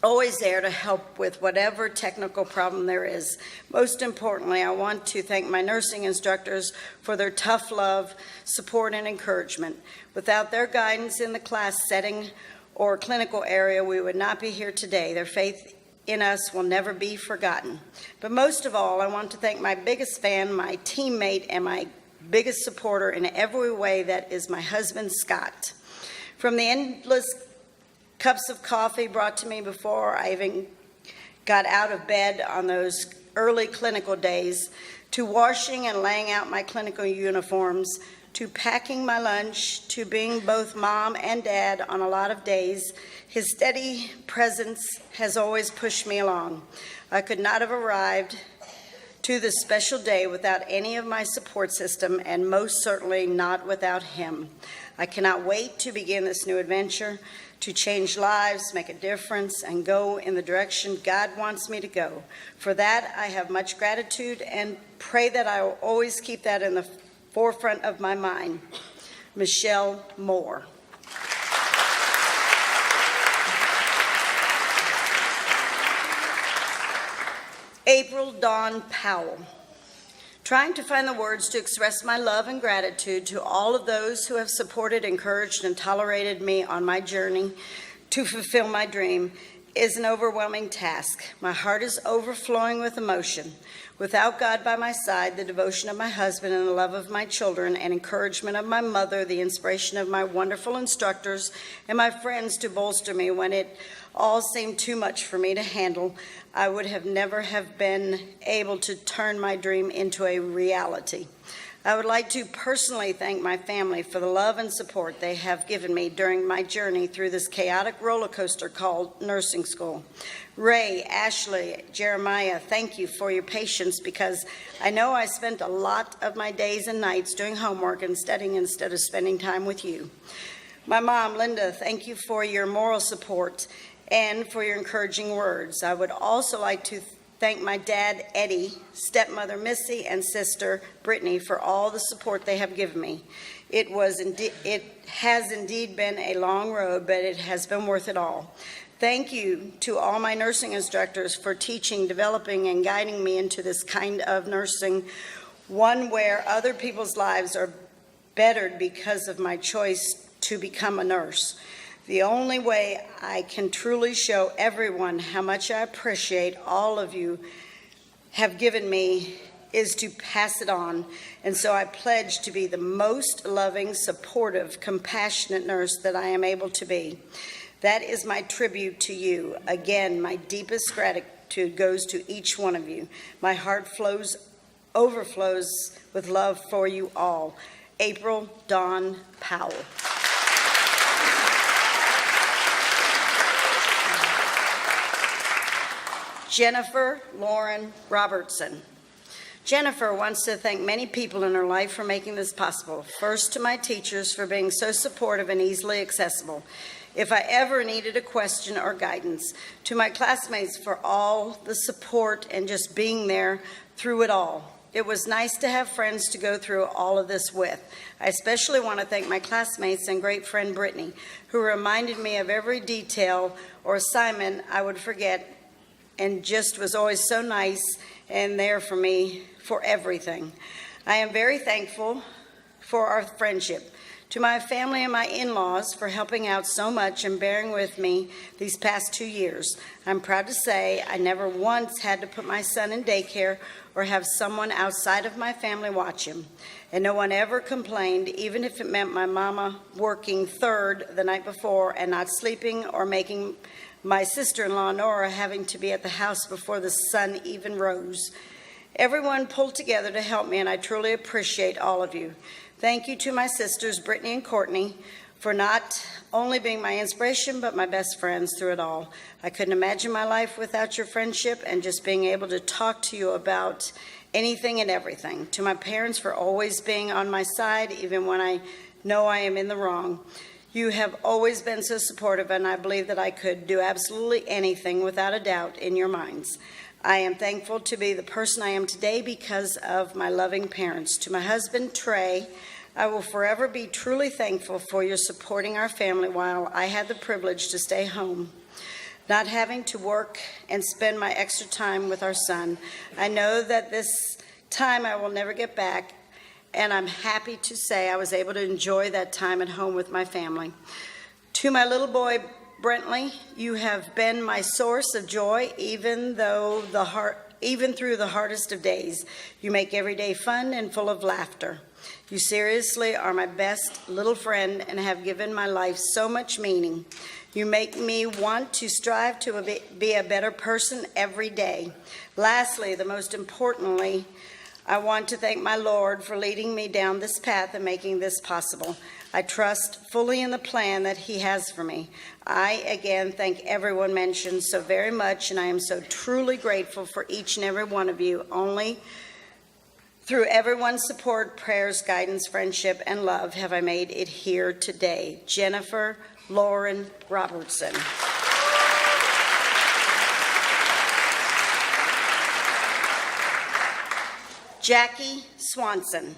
always there to help with whatever technical problem there is. Most importantly, I want to thank my nursing instructors for their tough love, support, and encouragement. Without their guidance in the class setting or clinical area, we would not be here today. Their faith in us will never be forgotten. But most of all, I want to thank my biggest fan, my teammate, and my biggest supporter in every way, that is my husband, Scott. From the endless cups of coffee brought to me before I even got out of bed on those early clinical days, to washing and laying out my clinical uniforms, to packing my lunch, to being both mom and dad on a lot of days. His steady presence has always pushed me along. I could not have arrived to this special day without any of my support system, and most certainly not without him. I cannot wait to begin this new adventure, to change lives, make a difference, and go in the direction God wants me to go. For that, I have much gratitude and pray that I will always keep that in the forefront of my mind. Michelle Moore. April Dawn Powell. Trying to find the words to express my love and gratitude to all of those who have supported, encouraged, and tolerated me on my journey to fulfill my dream is an overwhelming task. My heart is overflowing with emotion. Without God by my side, the devotion of my husband and the love of my children and encouragement of my mother, the inspiration of my wonderful instructors and my friends to bolster me when it all seemed too much for me to handle, I would have never have been able to turn my dream into a reality. I would like to personally thank my family for the love and support they have given me during my journey through this chaotic roller coaster called nursing school. Ray, Ashley, Jeremiah, thank you for your patience, because I know I spent a lot of my days and nights doing homework and studying instead of spending time with you. My mom, Linda, thank you for your moral support and for your encouraging words. I would also like to thank my dad, Eddie, stepmother, Missy, and sister, Brittany, for all the support they have given me. It has indeed been a long road, but it has been worth it all. Thank you to all my nursing instructors for teaching, developing, and guiding me into this kind of nursing, one where other people's lives are bettered because of my choice to become a nurse. The only way I can truly show everyone how much I appreciate all of you have given me is to pass it on. And so I pledge to be the most loving, supportive, compassionate nurse that I am able to be. That is my tribute to you. Again, my deepest gratitude goes to each one of you. My heart overflows with love for you all. April Dawn Powell. Jennifer Lauren Robertson. Jennifer wants to thank many people in her life for making this possible. First, to my teachers for being so supportive and easily accessible if I ever needed a question or guidance. To my classmates for all the support and just being there through it all. It was nice to have friends to go through all of this with. I especially want to thank my classmates and great friend Brittany, who reminded me of every detail or assignment I would forget, and just was always so nice and there for me for everything. I am very thankful for our friendship. To my family and my in-laws for helping out so much and bearing with me these past 2 years. I'm proud to say I never once had to put my son in daycare or have someone outside of my family watch him. And no one ever complained, even if it meant my mama working third the night before and not sleeping, or making my sister-in-law Nora having to be at the house before the sun even rose. Everyone pulled together to help me, and I truly appreciate all of you. Thank you to my sisters, Brittany and Courtney, for not only being my inspiration, but my best friends through it all. I couldn't imagine my life without your friendship and just being able to talk to you about anything and everything. To my parents for always being on my side, even when I know I am in the wrong. You have always been so supportive, and I believe that I could do absolutely anything without a doubt in your minds. I am thankful to be the person I am today because of my loving parents. To my husband, Trey, I will forever be truly thankful for your supporting our family while I had the privilege to stay home, not having to work and spend my extra time with our son. I know that this time I will never get back, and I'm happy to say I was able to enjoy that time at home with my family. To my little boy, Brentley, you have been my source of joy, even through the hardest of days. You make every day fun and full of laughter. You seriously are my best little friend and have given my life so much meaning. You make me want to strive to be a better person every day. Lastly, the most importantly, I want to thank my Lord for leading me down this path and making this possible. I trust fully in the plan that He has for me. I, again, thank everyone mentioned so very much, and I am so truly grateful for each and every one of you. Only through everyone's support, prayers, guidance, friendship, and love have I made it here today. Jennifer Lauren Robertson. Jackie Swanson.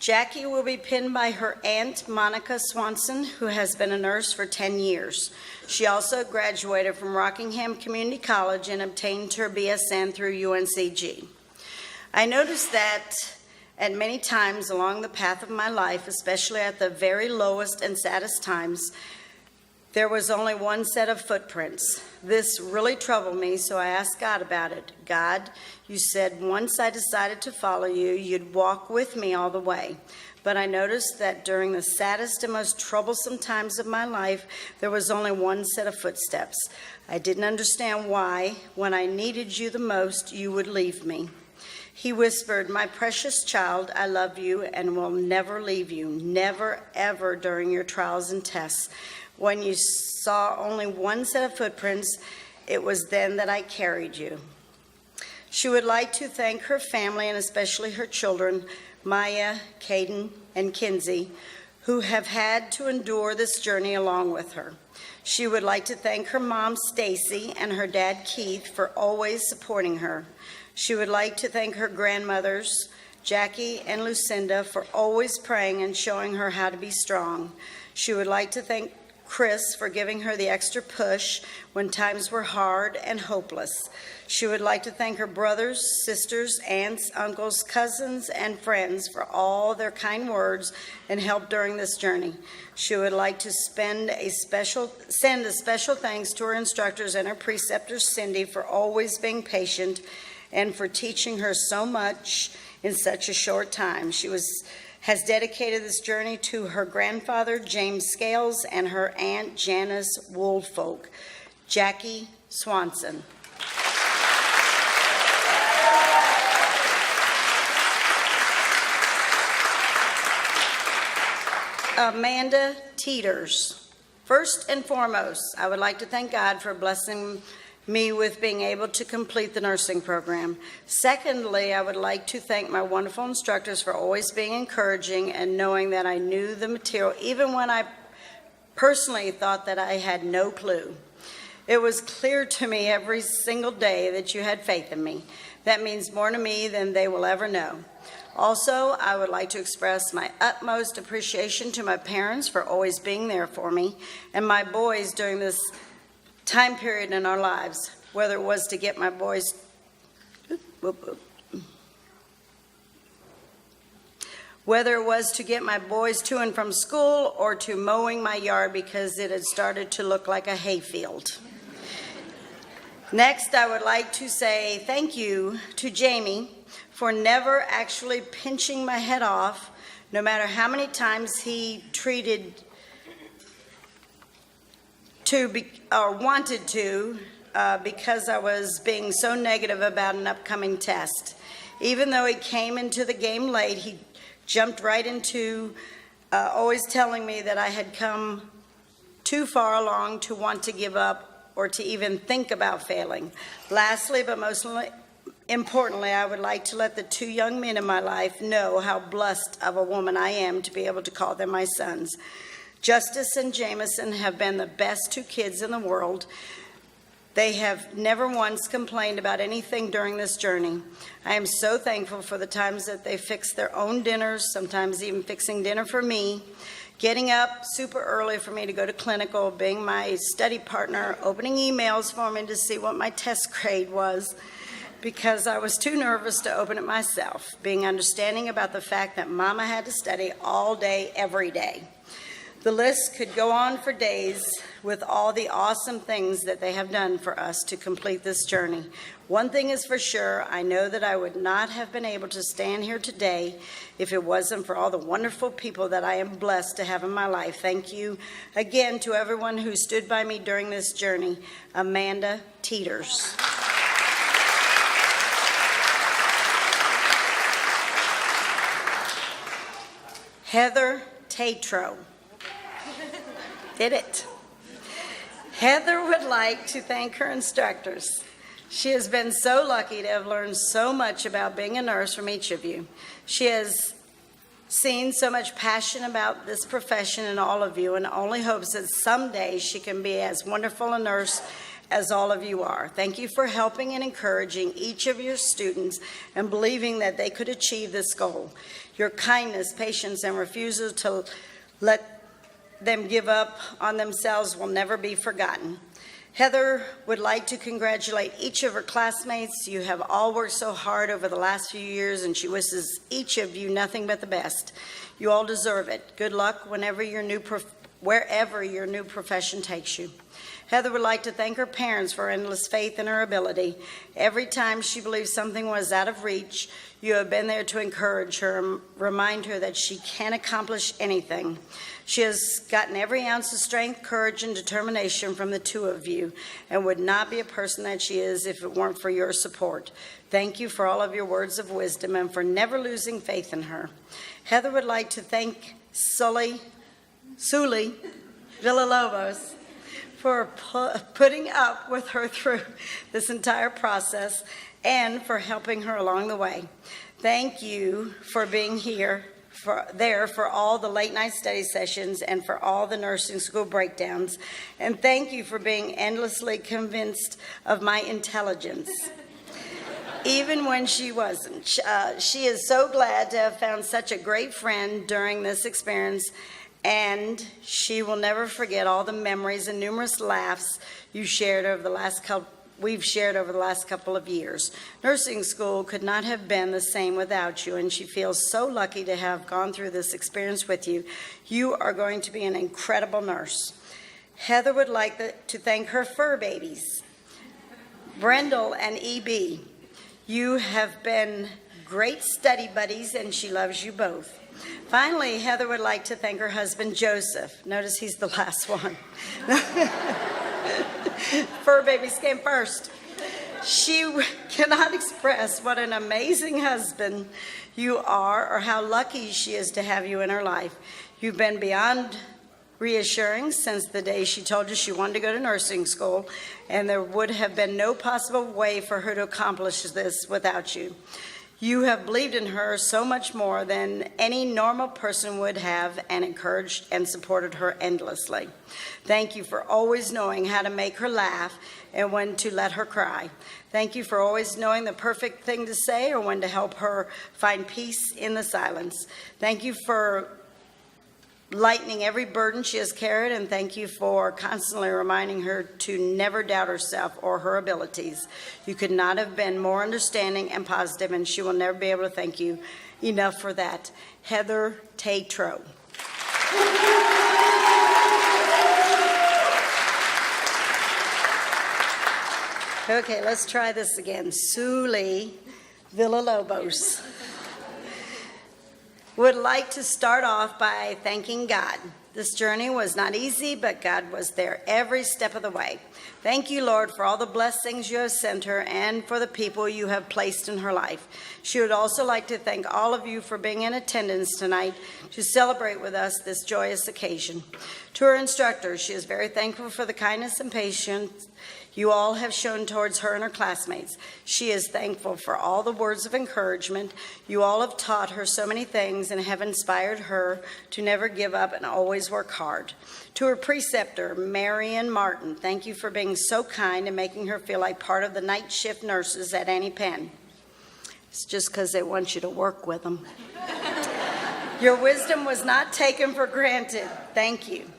Jackie will be pinned by her aunt, Monica Swanson, who has been a nurse for 10 years. She also graduated from Rockingham Community College and obtained her BSN through UNCG. I noticed that at many times along the path of my life, especially at the very lowest and saddest times, there was only one set of footprints. This really troubled me, so I asked God about it. God, you said once I decided to follow you, you'd walk with me all the way. But I noticed that during the saddest and most troublesome times of my life, there was only one set of footsteps. I didn't understand why, when I needed you the most, you would leave me. He whispered, my precious child, I love you and will never leave you, never, ever during your trials and tests. When you saw only one set of footprints, it was then that I carried you. She would like to thank her family and especially her children, Maya, Caden, and Kinsey, who have had to endure this journey along with her. She would like to thank her mom, Stacy, and her dad, Keith, for always supporting her. She would like to thank her grandmothers, Jackie and Lucinda, for always praying and showing her how to be strong. She would like to thank Chris for giving her the extra push when times were hard and hopeless. She would like to thank her brothers, sisters, aunts, uncles, cousins, and friends for all their kind words and help during this journey. She would like to send a special thanks to her instructors and her preceptor, Cindy, for always being patient and for teaching her so much in such a short time. She has dedicated this journey to her grandfather, James Scales, and her aunt, Janice Woolfolk. Jackie Swanson. Amanda Teeters. First and foremost, I would like to thank God for blessing me with being able to complete the nursing program. Secondly, I would like to thank my wonderful instructors for always being encouraging and knowing that I knew the material, even when I personally thought that I had no clue. It was clear to me every single day that you had faith in me. That means more to me than they will ever know. Also, I would like to express my utmost appreciation to my parents for always being there for me and my boys during this time period in our lives, whether it was to get my boys to and from school or to mowing my yard because it had started to look like a hayfield. Next, I would like to say thank you to Jamie for never actually pinching my head off, no matter how many times he wanted to, because I was being so negative about an upcoming test. Even though he came into the game late, he jumped right into always telling me that I had come too far along to want to give up or to even think about failing. Lastly, but most importantly, I would like to let the two young men in my life know how blessed of a woman I am to be able to call them my sons. Justice and Jameson have been the best two kids in the world. They have never once complained about anything during this journey. I am so thankful for the times that they fixed their own dinners, sometimes even fixing dinner for me, getting up super early for me to go to clinical, being my study partner, opening emails for me to see what my test grade was because I was too nervous to open it myself, being understanding about the fact that Mama had to study all day, every day. The list could go on for days with all the awesome things that they have done for us to complete this journey. One thing is for sure, I know that I would not have been able to stand here today if it wasn't for all the wonderful people that I am blessed to have in my life. Thank you again to everyone who stood by me during this journey. Amanda Teeters. Heather Tatro. Did it. Heather would like to thank her instructors. She has been so lucky to have learned so much about being a nurse from each of you. She has seen so much passion about this profession in all of you and only hopes that someday she can be as wonderful a nurse as all of you are. Thank you for helping and encouraging each of your students and believing that they could achieve this goal. Your kindness, patience, and refusal to let them give up on themselves will never be forgotten. Heather would like to congratulate each of her classmates. You have all worked so hard over the last few years, and she wishes each of you nothing but the best. You all deserve it. Good luck wherever your new profession takes you. Heather would like to thank her parents for endless faith in her ability. Every time she believed something was out of reach, you have been there to encourage her and remind her that she can accomplish anything. She has gotten every ounce of strength, courage, and determination from the two of you and would not be a person that she is if it weren't for your support. Thank you for all of your words of wisdom and for never losing faith in her. Heather would like to thank Sully Villalobos for putting up with her through this entire process and for helping her along the way. Thank you for being there for all the late night study sessions and for all the nursing school breakdowns. And thank you for being endlessly convinced of my intelligence, even when she wasn't. She is so glad to have found such a great friend during this experience, and she will never forget all the memories and numerous laughs we've shared over the last couple of years. Nursing school could not have been the same without you, and she feels so lucky to have gone through this experience with you. You are going to be an incredible nurse. Heather would like to thank her fur babies, Brendel and E.B. You have been great study buddies, and she loves you both. Finally, Heather would like to thank her husband, Joseph. Notice he's the last one. Fur babies came first. She cannot express what an amazing husband you are or how lucky she is to have you in her life. You've been beyond reassuring since the day she told you she wanted to go to nursing school, and there would have been no possible way for her to accomplish this without you. You have believed in her so much more than any normal person would have and encouraged and supported her endlessly. Thank you for always knowing how to make her laugh and when to let her cry. Thank you for always knowing the perfect thing to say or when to help her find peace in the silence. Thank you for lightening every burden she has carried, and thank you for constantly reminding her to never doubt herself or her abilities. You could not have been more understanding and positive, and she will never be able to thank you enough for that. Heather Tatro. Okay, let's try this again. Sully Villalobos would like to start off by thanking God. This journey was not easy, but God was there every step of the way. Thank you, Lord, for all the blessings you have sent her and for the people you have placed in her life. She would also like to thank all of you for being in attendance tonight to celebrate with us this joyous occasion. To her instructors, she is very thankful for the kindness and patience you all have shown towards her and her classmates. She is thankful for all the words of encouragement. You all have taught her so many things and have inspired her to never give up and always work hard. To her preceptor, Marion Martin, thank you for being so kind and making her feel like part of the night shift nurses at Annie Penn. It's just because they want you to work with them. Your wisdom was not taken for granted. Thank you.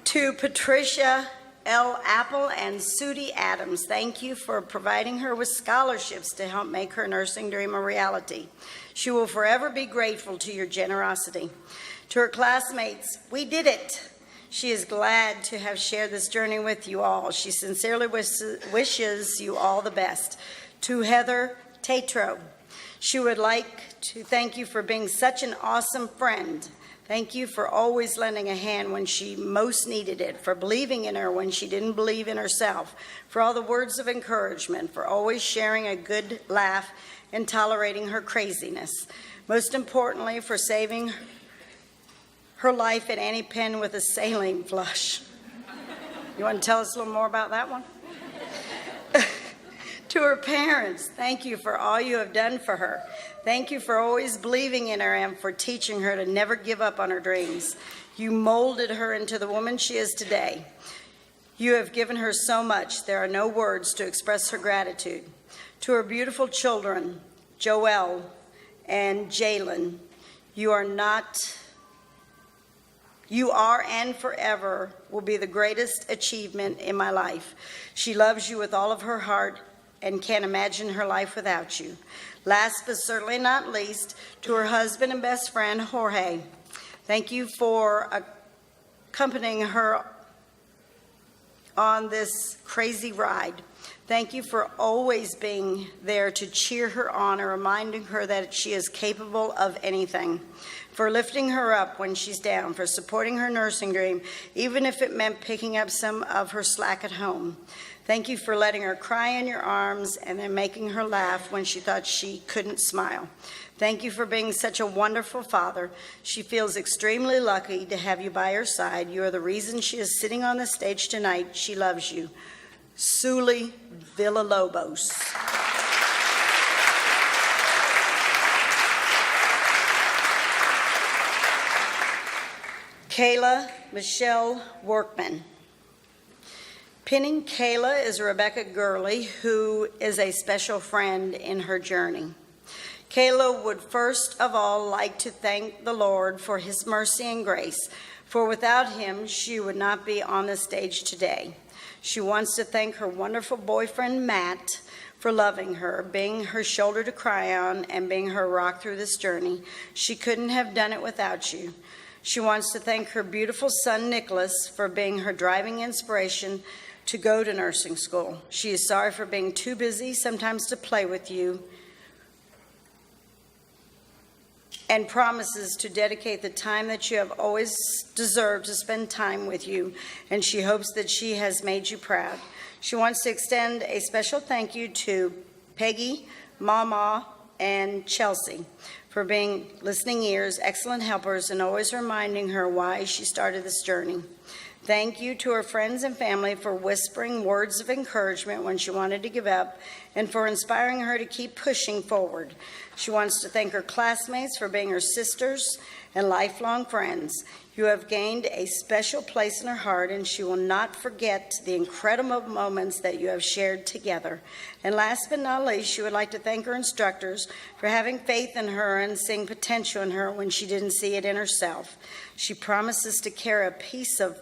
To Patricia L. Apple and Sudie Adams, thank you for providing her with scholarships to help make her nursing dream a reality. She will forever be grateful to your generosity. To her classmates, we did it. She is glad to have shared this journey with you all. She sincerely wishes you all the best. To Heather Tatro, she would like to thank you for being such an awesome friend. Thank you for always lending a hand when she most needed it, for believing in her when she didn't believe in herself, for all the words of encouragement, for always sharing a good laugh and tolerating her craziness. Most importantly, for saving her life at Annie Penn with a saline flush. You want to tell us a little more about that one? To her parents, thank you for all you have done for her. Thank you for always believing in her and for teaching her to never give up on her dreams. You molded her into the woman she is today. You have given her so much. There are no words to express her gratitude. To her beautiful children, Joelle and Jalen, you are and forever will be the greatest achievement in my life. She loves you with all of her heart and can't imagine her life without you. Last but certainly not least, to her husband and best friend, Jorge. Thank you for accompanying her on this crazy ride. Thank you for always being there to cheer her on and reminding her that she is capable of anything, for lifting her up when she's down, for supporting her nursing dream, even if it meant picking up some of her slack at home. Thank you for letting her cry in your arms and then making her laugh when she thought she couldn't smile. Thank you for being such a wonderful father. She feels extremely lucky to have you by her side. You are the reason she is sitting on the stage tonight. She loves you. Suli Villalobos. Kayla Michelle Workman. Pinning Kayla is Rebecca Gurley, who is a special friend in her journey. Kayla would first of all like to thank the Lord for his mercy and grace, for without him, she would not be on the stage today. She wants to thank her wonderful boyfriend, Matt, for loving her, being her shoulder to cry on, and being her rock through this journey. She couldn't have done it without you. She wants to thank her beautiful son, Nicholas, for being her driving inspiration to go to nursing school. She is sorry for being too busy sometimes to play with you, and promises to dedicate the time that you have always deserved to spend time with you, and she hopes that she has made you proud. She wants to extend a special thank you to Peggy, Mama, and Chelsea for being listening ears, excellent helpers, and always reminding her why she started this journey. Thank you to her friends and family for whispering words of encouragement when she wanted to give up and for inspiring her to keep pushing forward. She wants to thank her classmates for being her sisters and lifelong friends. You have gained a special place in her heart, and she will not forget the incredible moments that you have shared together. And last but not least, she would like to thank her instructors for having faith in her and seeing potential in her when she didn't see it in herself. She promises to carry a piece of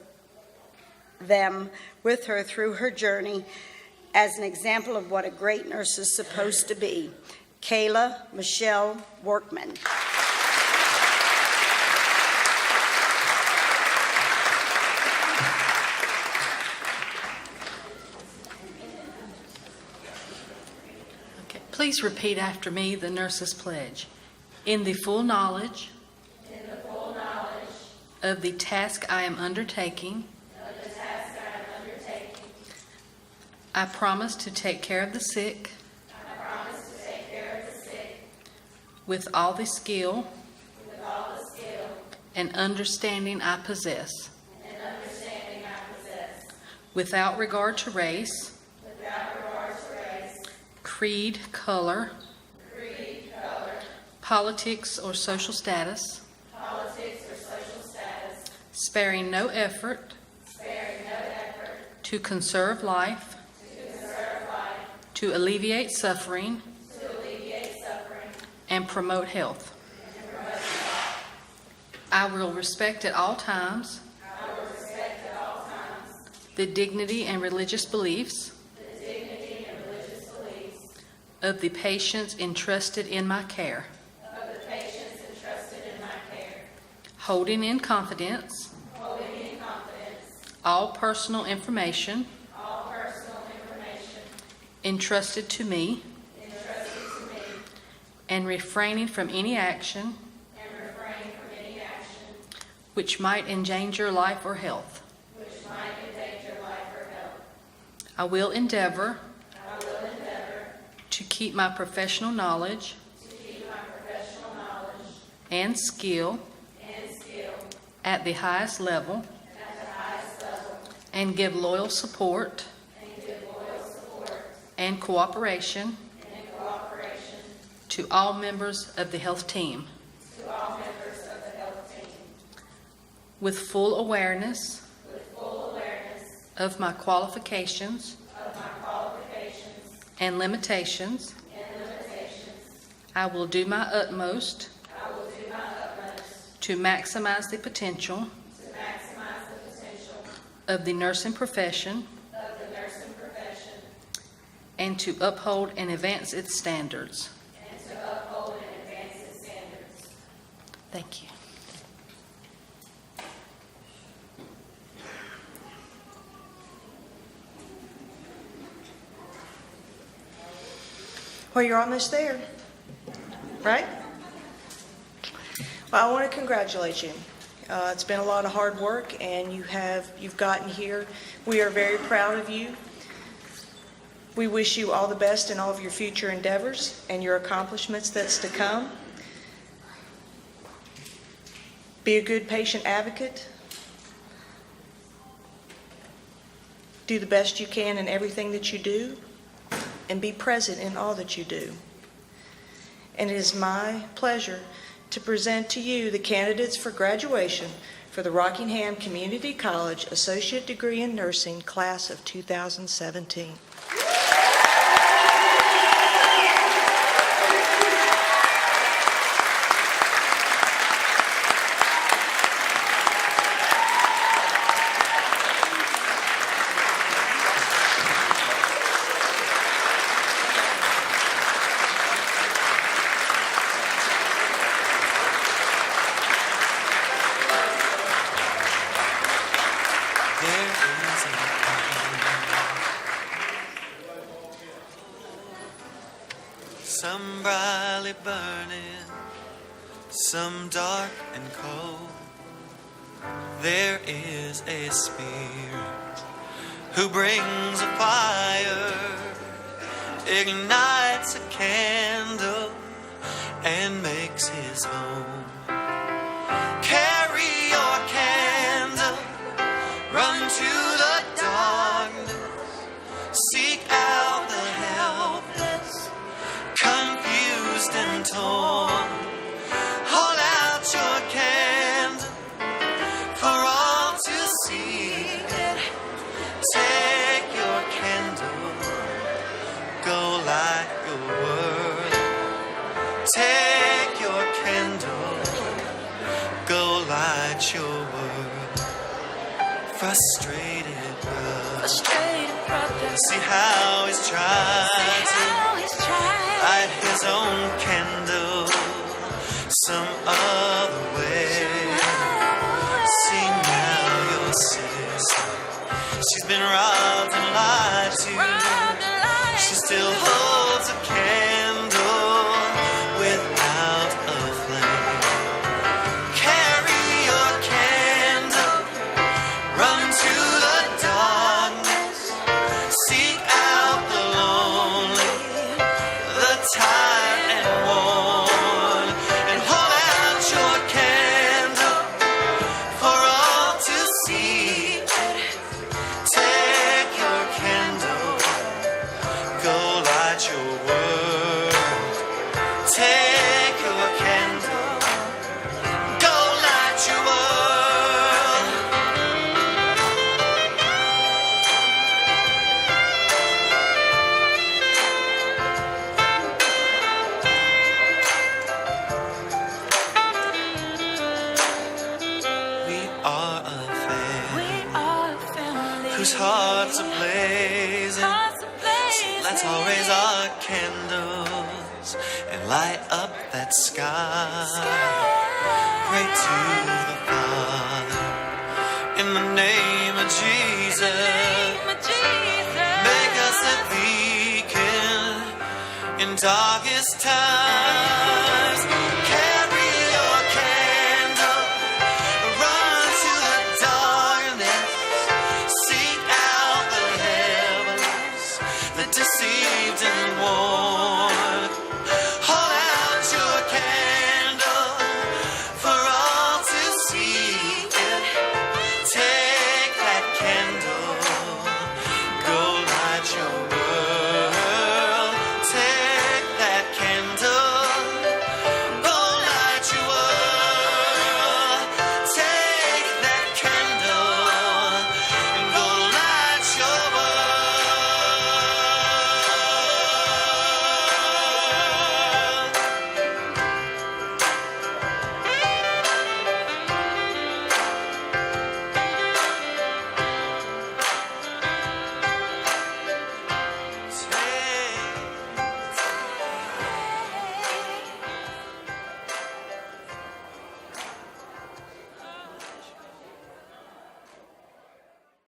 them with her through her journey as an example of what a great nurse is supposed to be. Kayla Michelle Workman. Okay, please repeat after me the nurse's pledge. In the full knowledge of the task I am undertaking, I promise to take care of the sick with all the skill and understanding I possess, without regard to race, creed, color, politics, or social status, sparing no effort to conserve life, to alleviate suffering, and promote health. I will respect at all times the dignity and religious beliefs of the patients entrusted in my care, holding in confidence all personal information entrusted to me, and refraining from any action which might endanger life or health. I will endeavor to keep my professional knowledge and skill at the highest level, and give loyal support and cooperation to all members of the health team, with full awareness of my qualifications and limitations. I will do my utmost to maximize the potential of the nursing profession and to uphold and advance its standards. Thank you. Well, you're almost there, right? Well, I want to congratulate you. It's been a lot of hard work, and you've gotten here. We are very proud of you. We wish you all the best in all of your future endeavors and your accomplishments that's to come. Be a good patient advocate. Do the best you can in everything that you do, and be present in all that you do. And it is my pleasure to present to you the candidates for graduation for the Rockingham Community College Associate Degree in Nursing Class of 2017. Some brightly burning, some dark and cold. There is a spirit who brings a fire, ignites a candle, and makes his home. Carry your candle, run to the darkness, seek out the helpless, confused and torn. Hold out your candle for all to see. Take your candle, go light your world. Take your candle, go light your world. Frustrated brother, see how he's trying to light his own candle some other way. See now your sister, she's been robbed and lied to. She still holds a candle without a flame. Carry your candle, run to the darkness, seek out the lonely, the tired and worn, and hold out your candle for all to see. Take your candle, go light your world. Take your candle, go light your world. We are a family who This heart's a-blazing, so let's all raise our candles and light up that sky. Pray to the Father in the name of Jesus. Make us a beacon in darkest times.